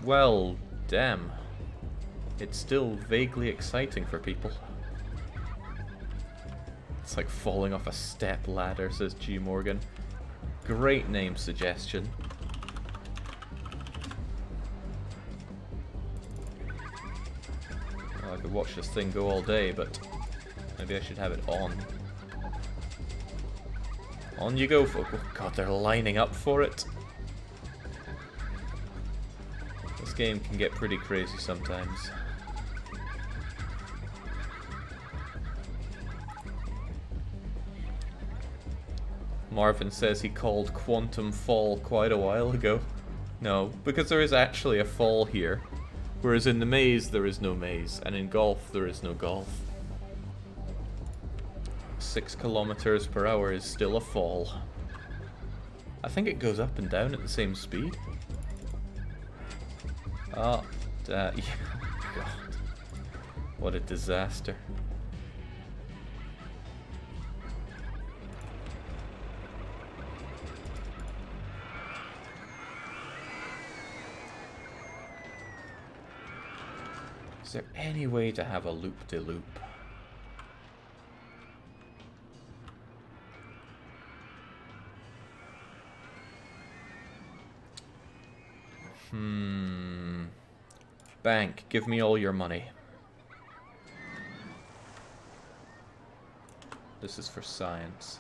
Well, damn. It's still vaguely exciting for people. It's like falling off a step ladder, says G. Morgan. Great name suggestion. Well, I could watch this thing go all day, but maybe I should have it on. On you go, folks. Oh God, they're lining up for it. This game can get pretty crazy sometimes. Marvin says he called Quantum Fall quite a while ago. No, because there is actually a fall here. Whereas in the maze, there is no maze. And in golf, there is no golf. 6 kilometers per hour is still a fall. I think it goes up and down at the same speed. Oh, yeah. God. What a disaster. Is there any way to have a loop-de-loop? Bank, give me all your money. This is for science.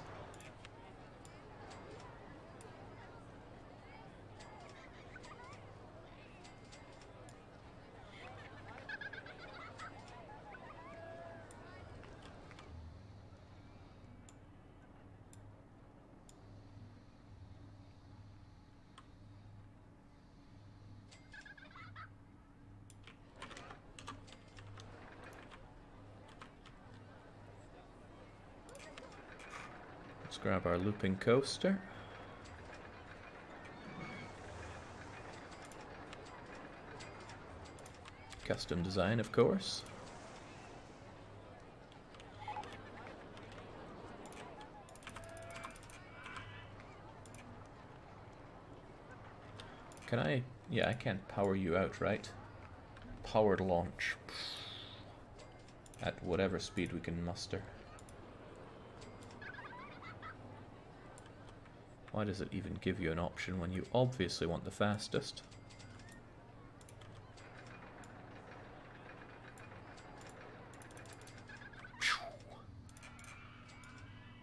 Let's grab our looping coaster. Custom design, of course. Can I? Yeah, I can't power you out, right? Powered launch. At whatever speed we can muster. Why does it even give you an option when you obviously want the fastest?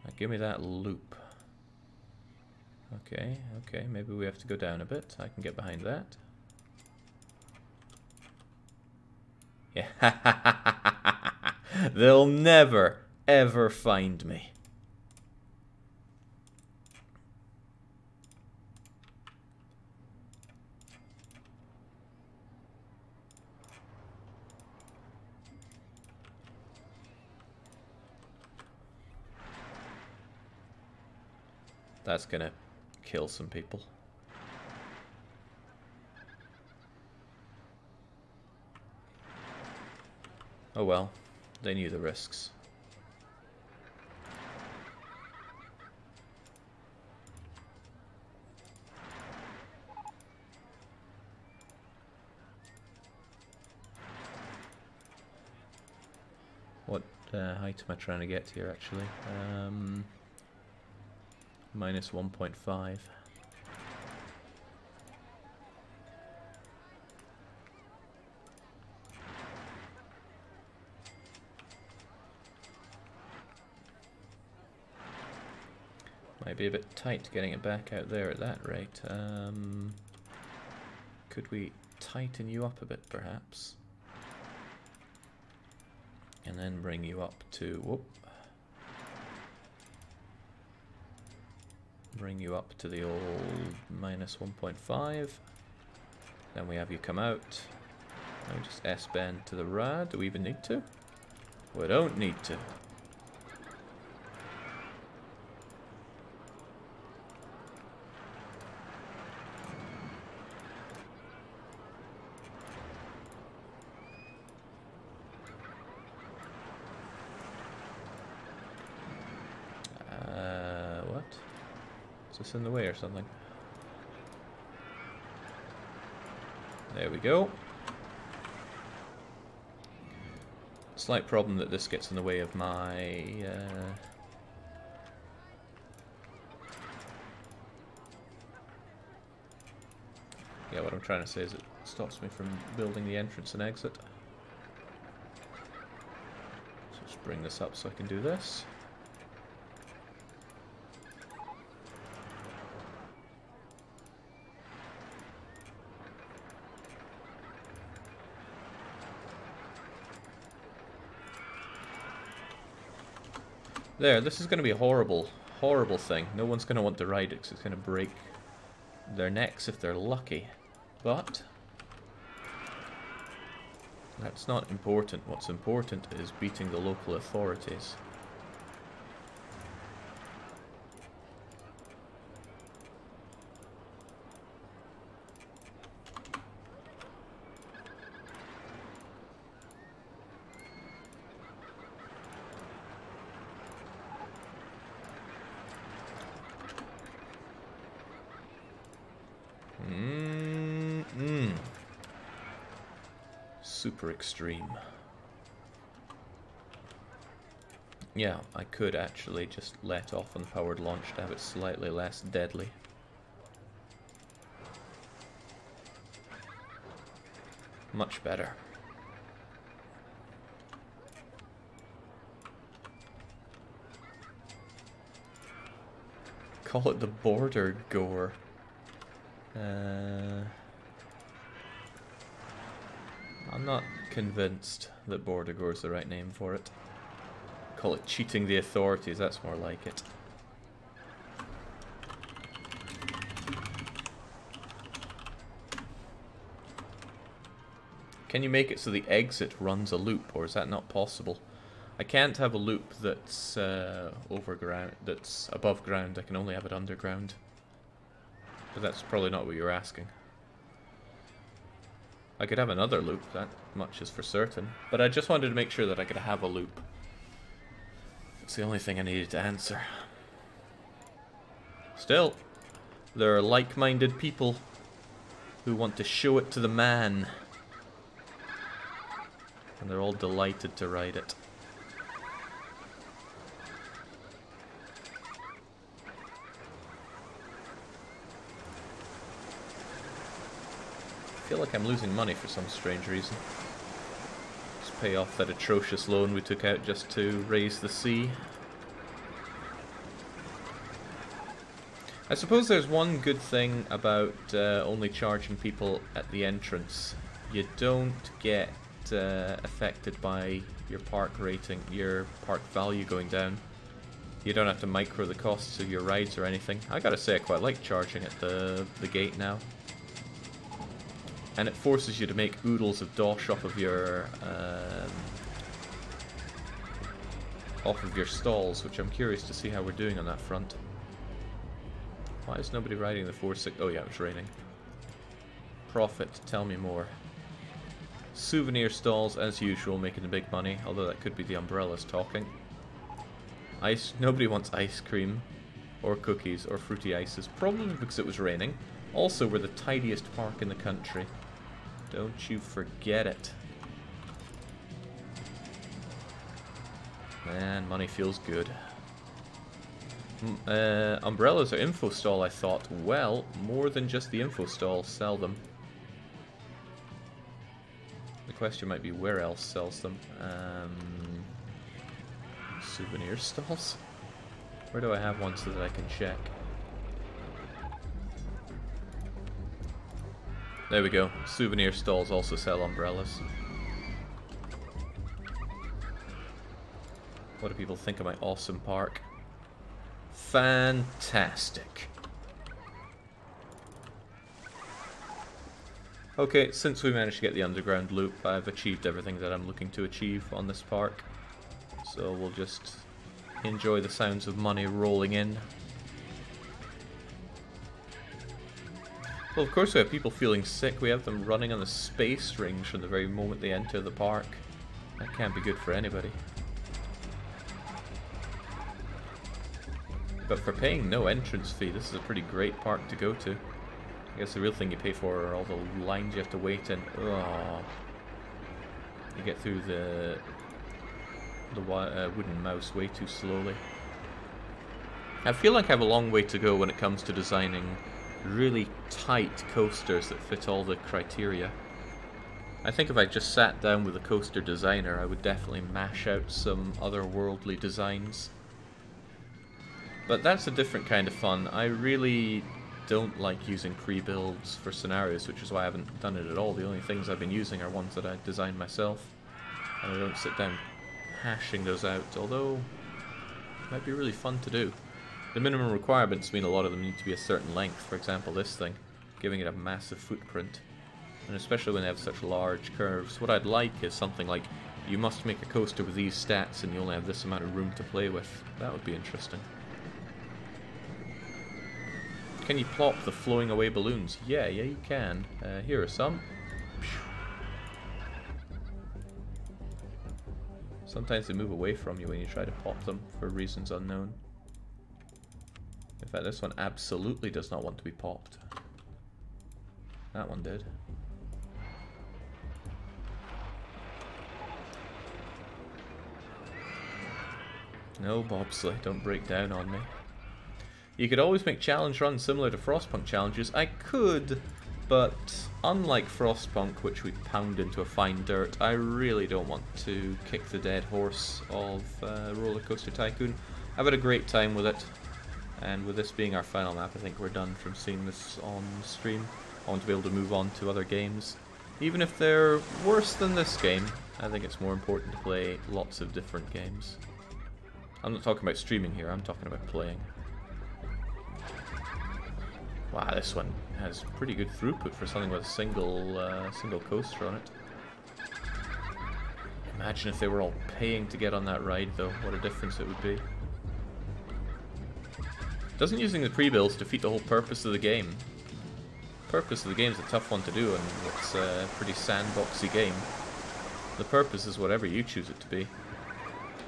Now give me that loop. Okay, okay, maybe we have to go down a bit. I can get behind that. Yeah. They'll never, ever find me. That's gonna kill some people. Oh well, they knew the risks. What height am I trying to get here actually? Minus 1.5. Might be a bit tight getting it back out there at that rate. Could we tighten you up a bit perhaps? And then bring you up to... Whoop. Bring you up to the old minus 1.5. Then we have you come out. Now we just S-bend to the rad. Do we even need to? We don't need to. What? Is this in the way or something? There we go. Slight problem that this gets in the way of my yeah, what I'm trying to say is it stops me from building the entrance and exit. So just bring this up so I can do this. There, this is going to be a horrible, horrible thing. No one's going to want to ride it because it's going to break their necks if they're lucky. But that's not important. What's important is beating the local authorities. Super extreme. Yeah, I could actually just let off on the powered launch to have it slightly less deadly. Much better. Call it the border gore. I'm not convinced that border gore is the right name for it. Call it cheating the authorities, that's more like it. Can you make it so the exit runs a loop, or is that not possible? I can't have a loop that's overground, that's above ground. I can only have it underground. But that's probably not what you're asking. I could have another loop, that much is for certain. But I just wanted to make sure that I could have a loop. It's the only thing I needed to answer. Still, there are like-minded people who want to show it to the man. And they're all delighted to ride it. I feel like I'm losing money for some strange reason. Just pay off that atrocious loan we took out just to raise the sea. I suppose there's one good thing about only charging people at the entrance. You don't get affected by your park rating, your park value going down. You don't have to micro the costs of your rides or anything. I gotta say I quite like charging at the gate now. And it forces you to make oodles of dosh off of your stalls, which I'm curious to see how we're doing on that front. Why is nobody riding the 4.6? Oh yeah, it's raining. Profit, tell me more. Souvenir stalls, as usual, making the big money, although that could be the umbrellas talking. Nobody wants ice cream, or cookies, or fruity ices, probably because it was raining. Also, we're the tidiest park in the country. Don't you forget it. Man, money feels good. Umbrellas are info stall, I thought. Well, more than just the info stall sell them. The question might be where else sells them. Souvenir stalls? Where do I have one so that I can check? There we go. Souvenir stalls also sell umbrellas. What do people think of my awesome park? Fantastic. Okay, since we managed to get the underground loop, I've achieved everything that I'm looking to achieve on this park. So we'll just enjoy the sounds of money rolling in. Well, of course we have people feeling sick. We have them running on the space rings from the very moment they enter the park. That can't be good for anybody. But for paying no entrance fee, this is a pretty great park to go to. I guess the real thing you pay for are all the lines you have to wait in. Oh. You get through the wooden mouse way too slowly. I feel like I have a long way to go when it comes to designing really tight coasters that fit all the criteria. I think if I just sat down with a coaster designer, I would definitely mash out some otherworldly designs. But that's a different kind of fun. I really don't like using pre-builds for scenarios, which is why I haven't done it at all. The only things I've been using are ones that I designed myself, and I don't sit down hashing those out, although it might be really fun to do. The minimum requirements mean a lot of them need to be a certain length. For example, this thing, giving it a massive footprint, and especially when they have such large curves. What I'd like is something like, you must make a coaster with these stats and you only have this amount of room to play with. That would be interesting. Can you plop the flowing away balloons? Yeah, you can. Here are some. Sometimes they move away from you when you try to pop them for reasons unknown. In fact, this one absolutely does not want to be popped. That one did. No, bobsleigh, don't break down on me. You could always make challenge runs similar to Frostpunk challenges. I could, but unlike Frostpunk, which we pound into a fine dirt, I really don't want to kick the dead horse of Roller Coaster Tycoon. I've had a great time with it, and with this being our final map, I think we're done from seeing this on stream. I want to be able to move on to other games. Even if they're worse than this game, I think it's more important to play lots of different games. I'm not talking about streaming here, I'm talking about playing. Wow, this one has pretty good throughput for something with a single coaster on it. Imagine if they were all paying to get on that ride, though. What a difference it would be. Doesn't using the pre-builds defeat the whole purpose of the game? The purpose of the game is a tough one to do, and it's a pretty sandboxy game. The purpose is whatever you choose it to be.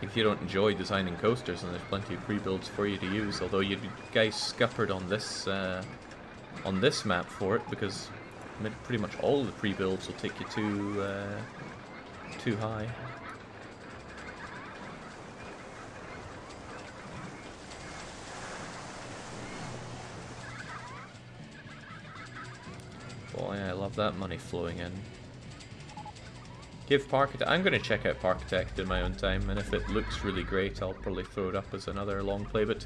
If you don't enjoy designing coasters, then there's plenty of pre-builds for you to use, although you'd be guys scuppered on this map for it, because pretty much all of the pre-builds will take you too high. Boy, I love that money flowing in. Give Parkitect. I'm going to check out Parkitect in my own time, and if it looks really great, I'll probably throw it up as another long play. But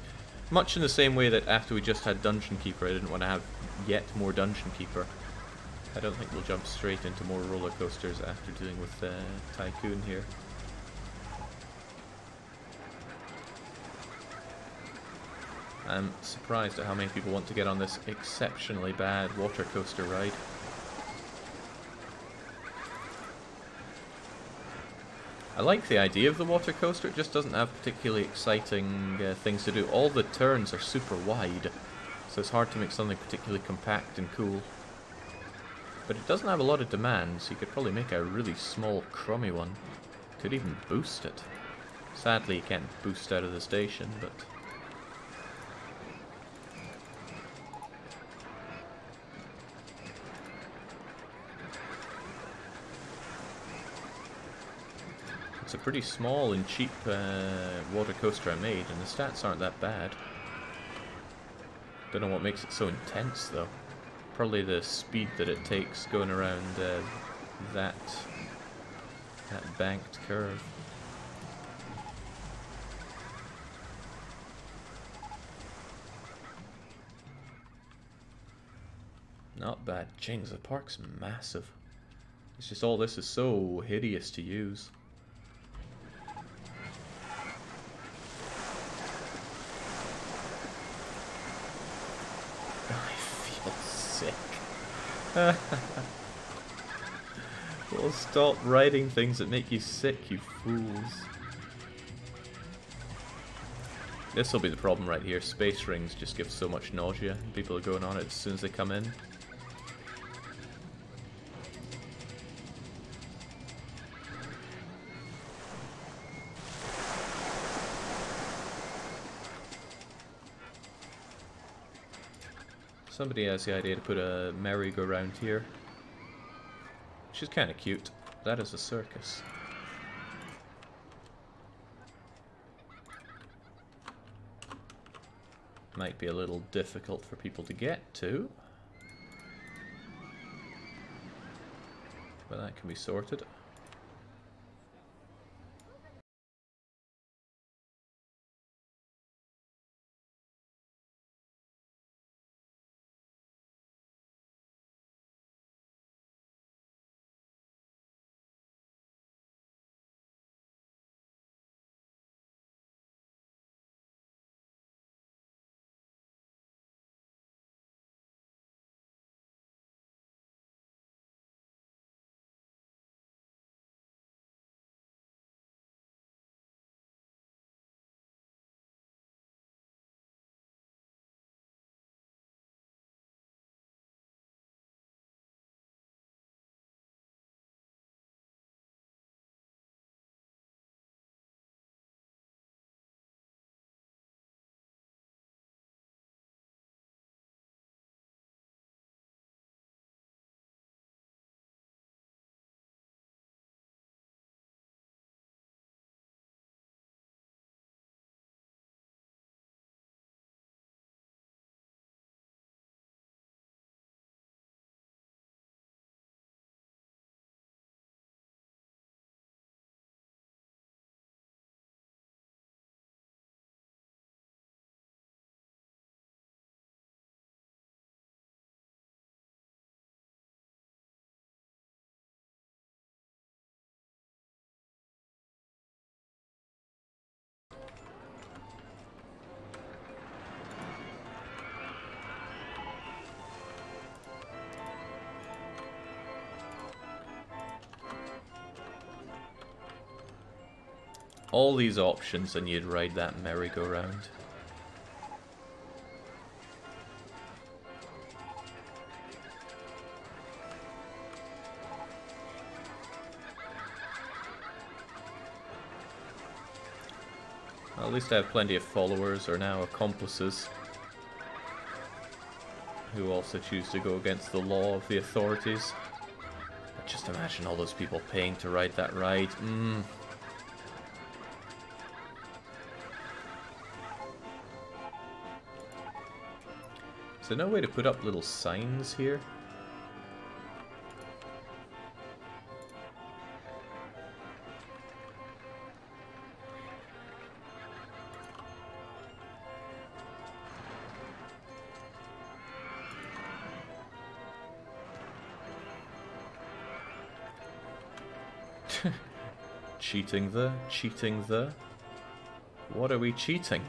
much in the same way that after we just had Dungeon Keeper, I didn't want to have yet more Dungeon Keeper. I don't think we'll jump straight into more roller coasters after dealing with Tycoon here. I'm surprised at how many people want to get on this exceptionally bad water coaster ride. I like the idea of the water coaster, it just doesn't have particularly exciting things to do. All the turns are super wide, so it's hard to make something particularly compact and cool. But it doesn't have a lot of demands. You could probably make a really small, crummy one. Could even boost it. Sadly, you can't boost out of the station, but... It's a pretty small and cheap water coaster I made, and the stats aren't that bad. Don't know what makes it so intense, though. Probably the speed that it takes going around that banked curve. Not bad. Jings, the park's massive. It's just all this is so hideous to use. Well, stop writing things that make you sick, you fools. This will be the problem right here. Space rings just give so much nausea. People are going on it as soon as they come in. Somebody has the idea to put a merry-go-round here. Which is kind of cute. That is a circus. Might be a little difficult for people to get to. But that can be sorted. All these options and you'd ride that merry-go-round. Well, at least I have plenty of followers, or now accomplices, who also choose to go against the law of the authorities. But just imagine all those people paying to ride that ride. Is there no way to put up little signs here? Cheating the... What are we cheating?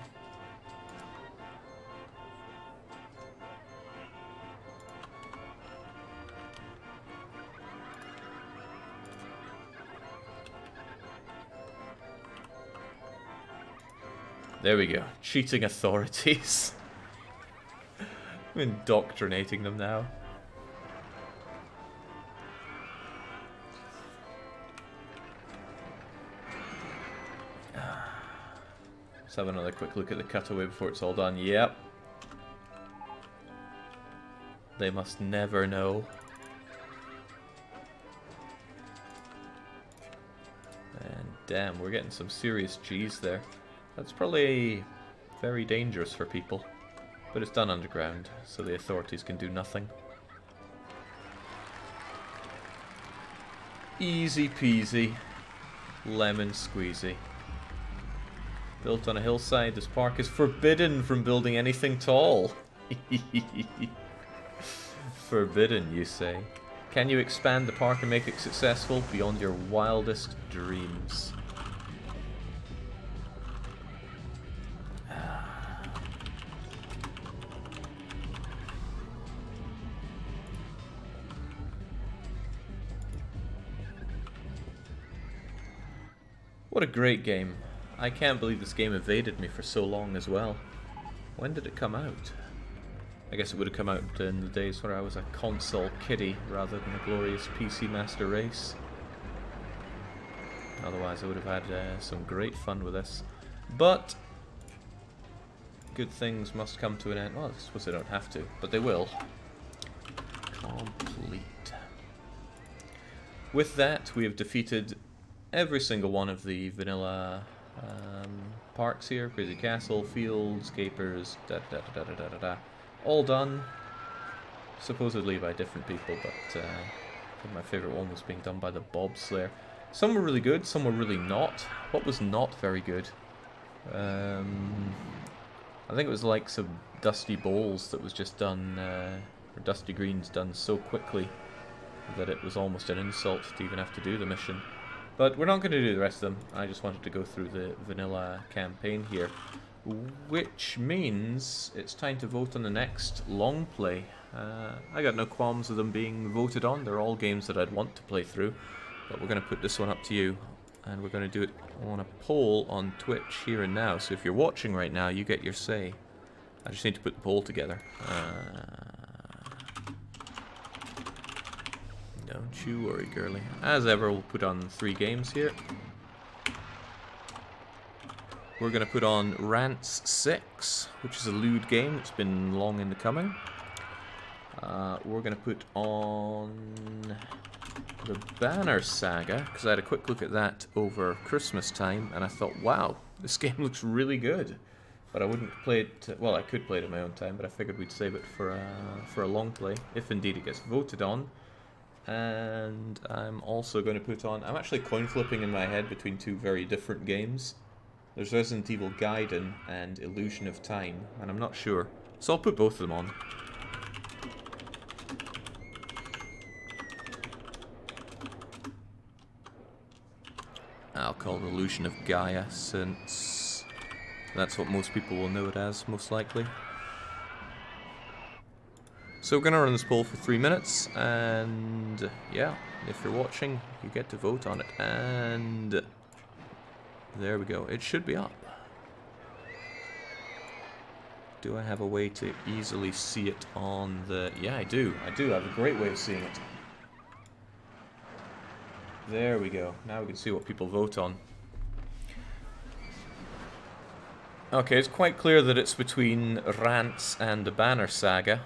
There we go. Cheating authorities. I'm indoctrinating them now. Let's have another quick look at the cutaway before it's all done. Yep. They must never know. And damn, we're getting some serious G's there. That's probably very dangerous for people. But it's done underground, so the authorities can do nothing. Easy peasy. Lemon squeezy. Built on a hillside, this park is forbidden from building anything tall. Forbidden, you say? Can you expand the park and make it successful beyond your wildest dreams? What a great game. I can't believe this game evaded me for so long as well. When did it come out? I guess it would have come out in the days where I was a console kiddie rather than a glorious PC Master Race. Otherwise I would have had some great fun with this. But good things must come to an end. Well, I suppose they don't have to, but they will. Complete. With that, we have defeated every single one of the vanilla parks here. Crazy Castle, Fields, Capers, da-da-da-da-da-da-da. All done. Supposedly by different people, but I think my favourite one was being done by the Bobslayer. Some were really good, some were really not. What was not very good? I think it was like some Dusty Bowls that was just done, or Dusty Greens done so quickly that it was almost an insult to even have to do the mission. But we're not going to do the rest of them. I just wanted to go through the vanilla campaign here. Which means it's time to vote on the next long play. I got no qualms with them being voted on. They're all games that I'd want to play through. But we're going to put this one up to you. And we're going to do it on a poll on Twitch here and now. So if you're watching right now, you get your say. I just need to put the poll together. Don't you worry, girly. As ever, we'll put on 3 games here. We're going to put on Rants 6, which is a lewd game. It's been long in the coming. We're going to put on the Banner Saga, because I had a quick look at that over Christmas time, and I thought, wow, this game looks really good. But I wouldn't play it, well, I could play it at my own time, but I figured we'd save it for a long play, if indeed it gets voted on. And I'm also going to put on, I'm actually coin flipping in my head between 2 very different games. There's Resident Evil Gaiden and Illusion of Time, and I'm not sure. So I'll put both of them on. I'll call it Illusion of Gaia, since that's what most people will know it as, most likely. So we're going to run this poll for 3 minutes, and yeah, if you're watching, you get to vote on it. And there we go. It should be up. Do I have a way to easily see it on the... Yeah, I do. I do have a great way of seeing it. There we go. Now we can see what people vote on. Okay, it's quite clear that it's between Rants and the Banner Saga.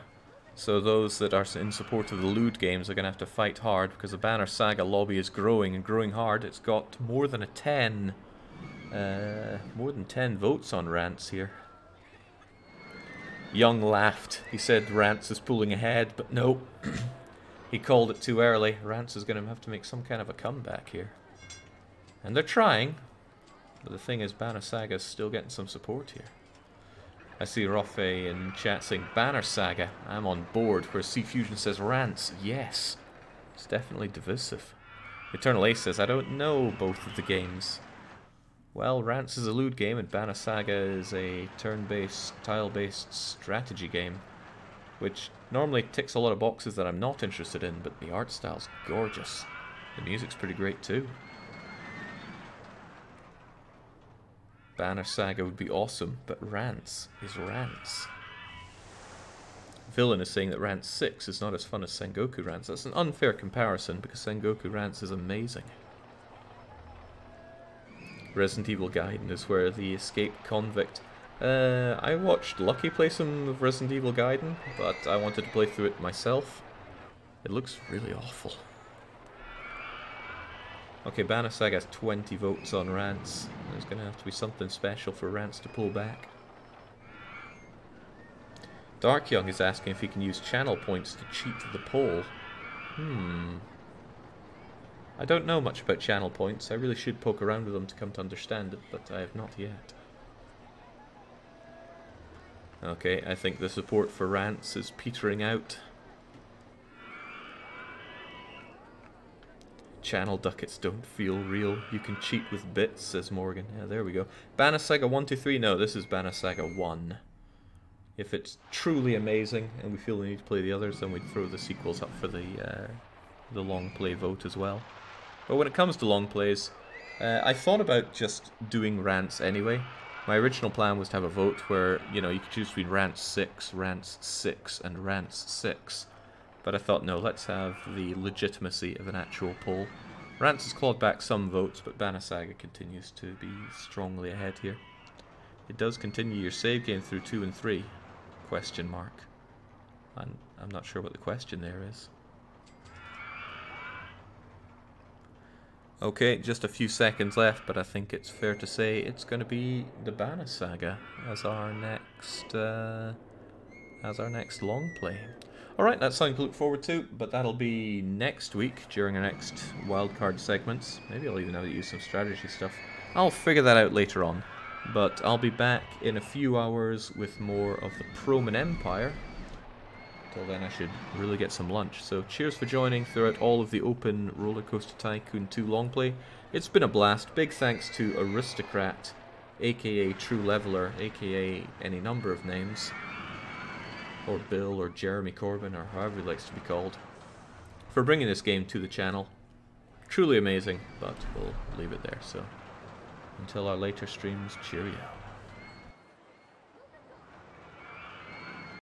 So those that are in support of the lewd games are going to have to fight hard, because the Banner Saga lobby is growing and growing hard. It's got more than 10 votes on Rants here. Young laughed. He said Rants is pulling ahead, but no. He called it too early. Rants is going to have to make some kind of a comeback here. And they're trying. But the thing is, Banner Saga is still getting some support here. I see Roffe in chat saying Banner Saga. I'm on board. Where C Fusion says Rants. Yes. It's definitely divisive. Eternal Ace says, I don't know both of the games. Well, Rants is a lewd game and Banner Saga is a turn-based, tile-based strategy game, which normally ticks a lot of boxes that I'm not interested in, but the art style's gorgeous. The music's pretty great too. Banner Saga would be awesome, but Rants is Rants. Villain is saying that Rants 6 is not as fun as Sengoku Rants. That's an unfair comparison, because Sengoku Rants is amazing. Resident Evil Gaiden is where the escaped convict... I watched Lucky play some of Resident Evil Gaiden, but I wanted to play through it myself. It looks really awful. Okay, Banner Saga has 20 votes on Rants. There's going to have to be something special for Rants to pull back. Dark Young is asking if he can use channel points to cheat the poll. I don't know much about channel points. I really should poke around with them to come to understand it, but I have not yet. Okay, I think the support for Rants is petering out. Channel ducats don't feel real. You can cheat with bits, says Morgan. Yeah, there we go. Banner Saga 1, 2, 3? No, this is Banner Saga 1. If it's truly amazing and we feel we need to play the others, then we'd throw the sequels up for the long play vote as well. But when it comes to long plays, I thought about just doing rants anyway. My original plan was to have a vote where, you know, you could choose between rants 6, rants 6, and rants 6. But I thought, no, let's have the legitimacy of an actual poll. Rants has clawed back some votes, but Banner Saga continues to be strongly ahead here. It does continue your save game through 2 and 3? Question mark. I'm not sure what the question there is. Okay, just a few seconds left, but I think it's fair to say it's going to be the Banner Saga as our next long play. Alright, that's something to look forward to, but that'll be next week during our next wildcard segments. Maybe I'll even have to use some strategy stuff. I'll figure that out later on. But I'll be back in a few hours with more of the Proman Empire. Till then I should really get some lunch. So cheers for joining throughout all of the open Roller Coaster Tycoon 2 long play. It's been a blast. Big thanks to Aristocrat, aka True Leveler, aka any number of names. Or Bill, or Jeremy Corbyn, or however he likes to be called, for bringing this game to the channel. Truly amazing, but we'll leave it there. So until our later streams, cheerio.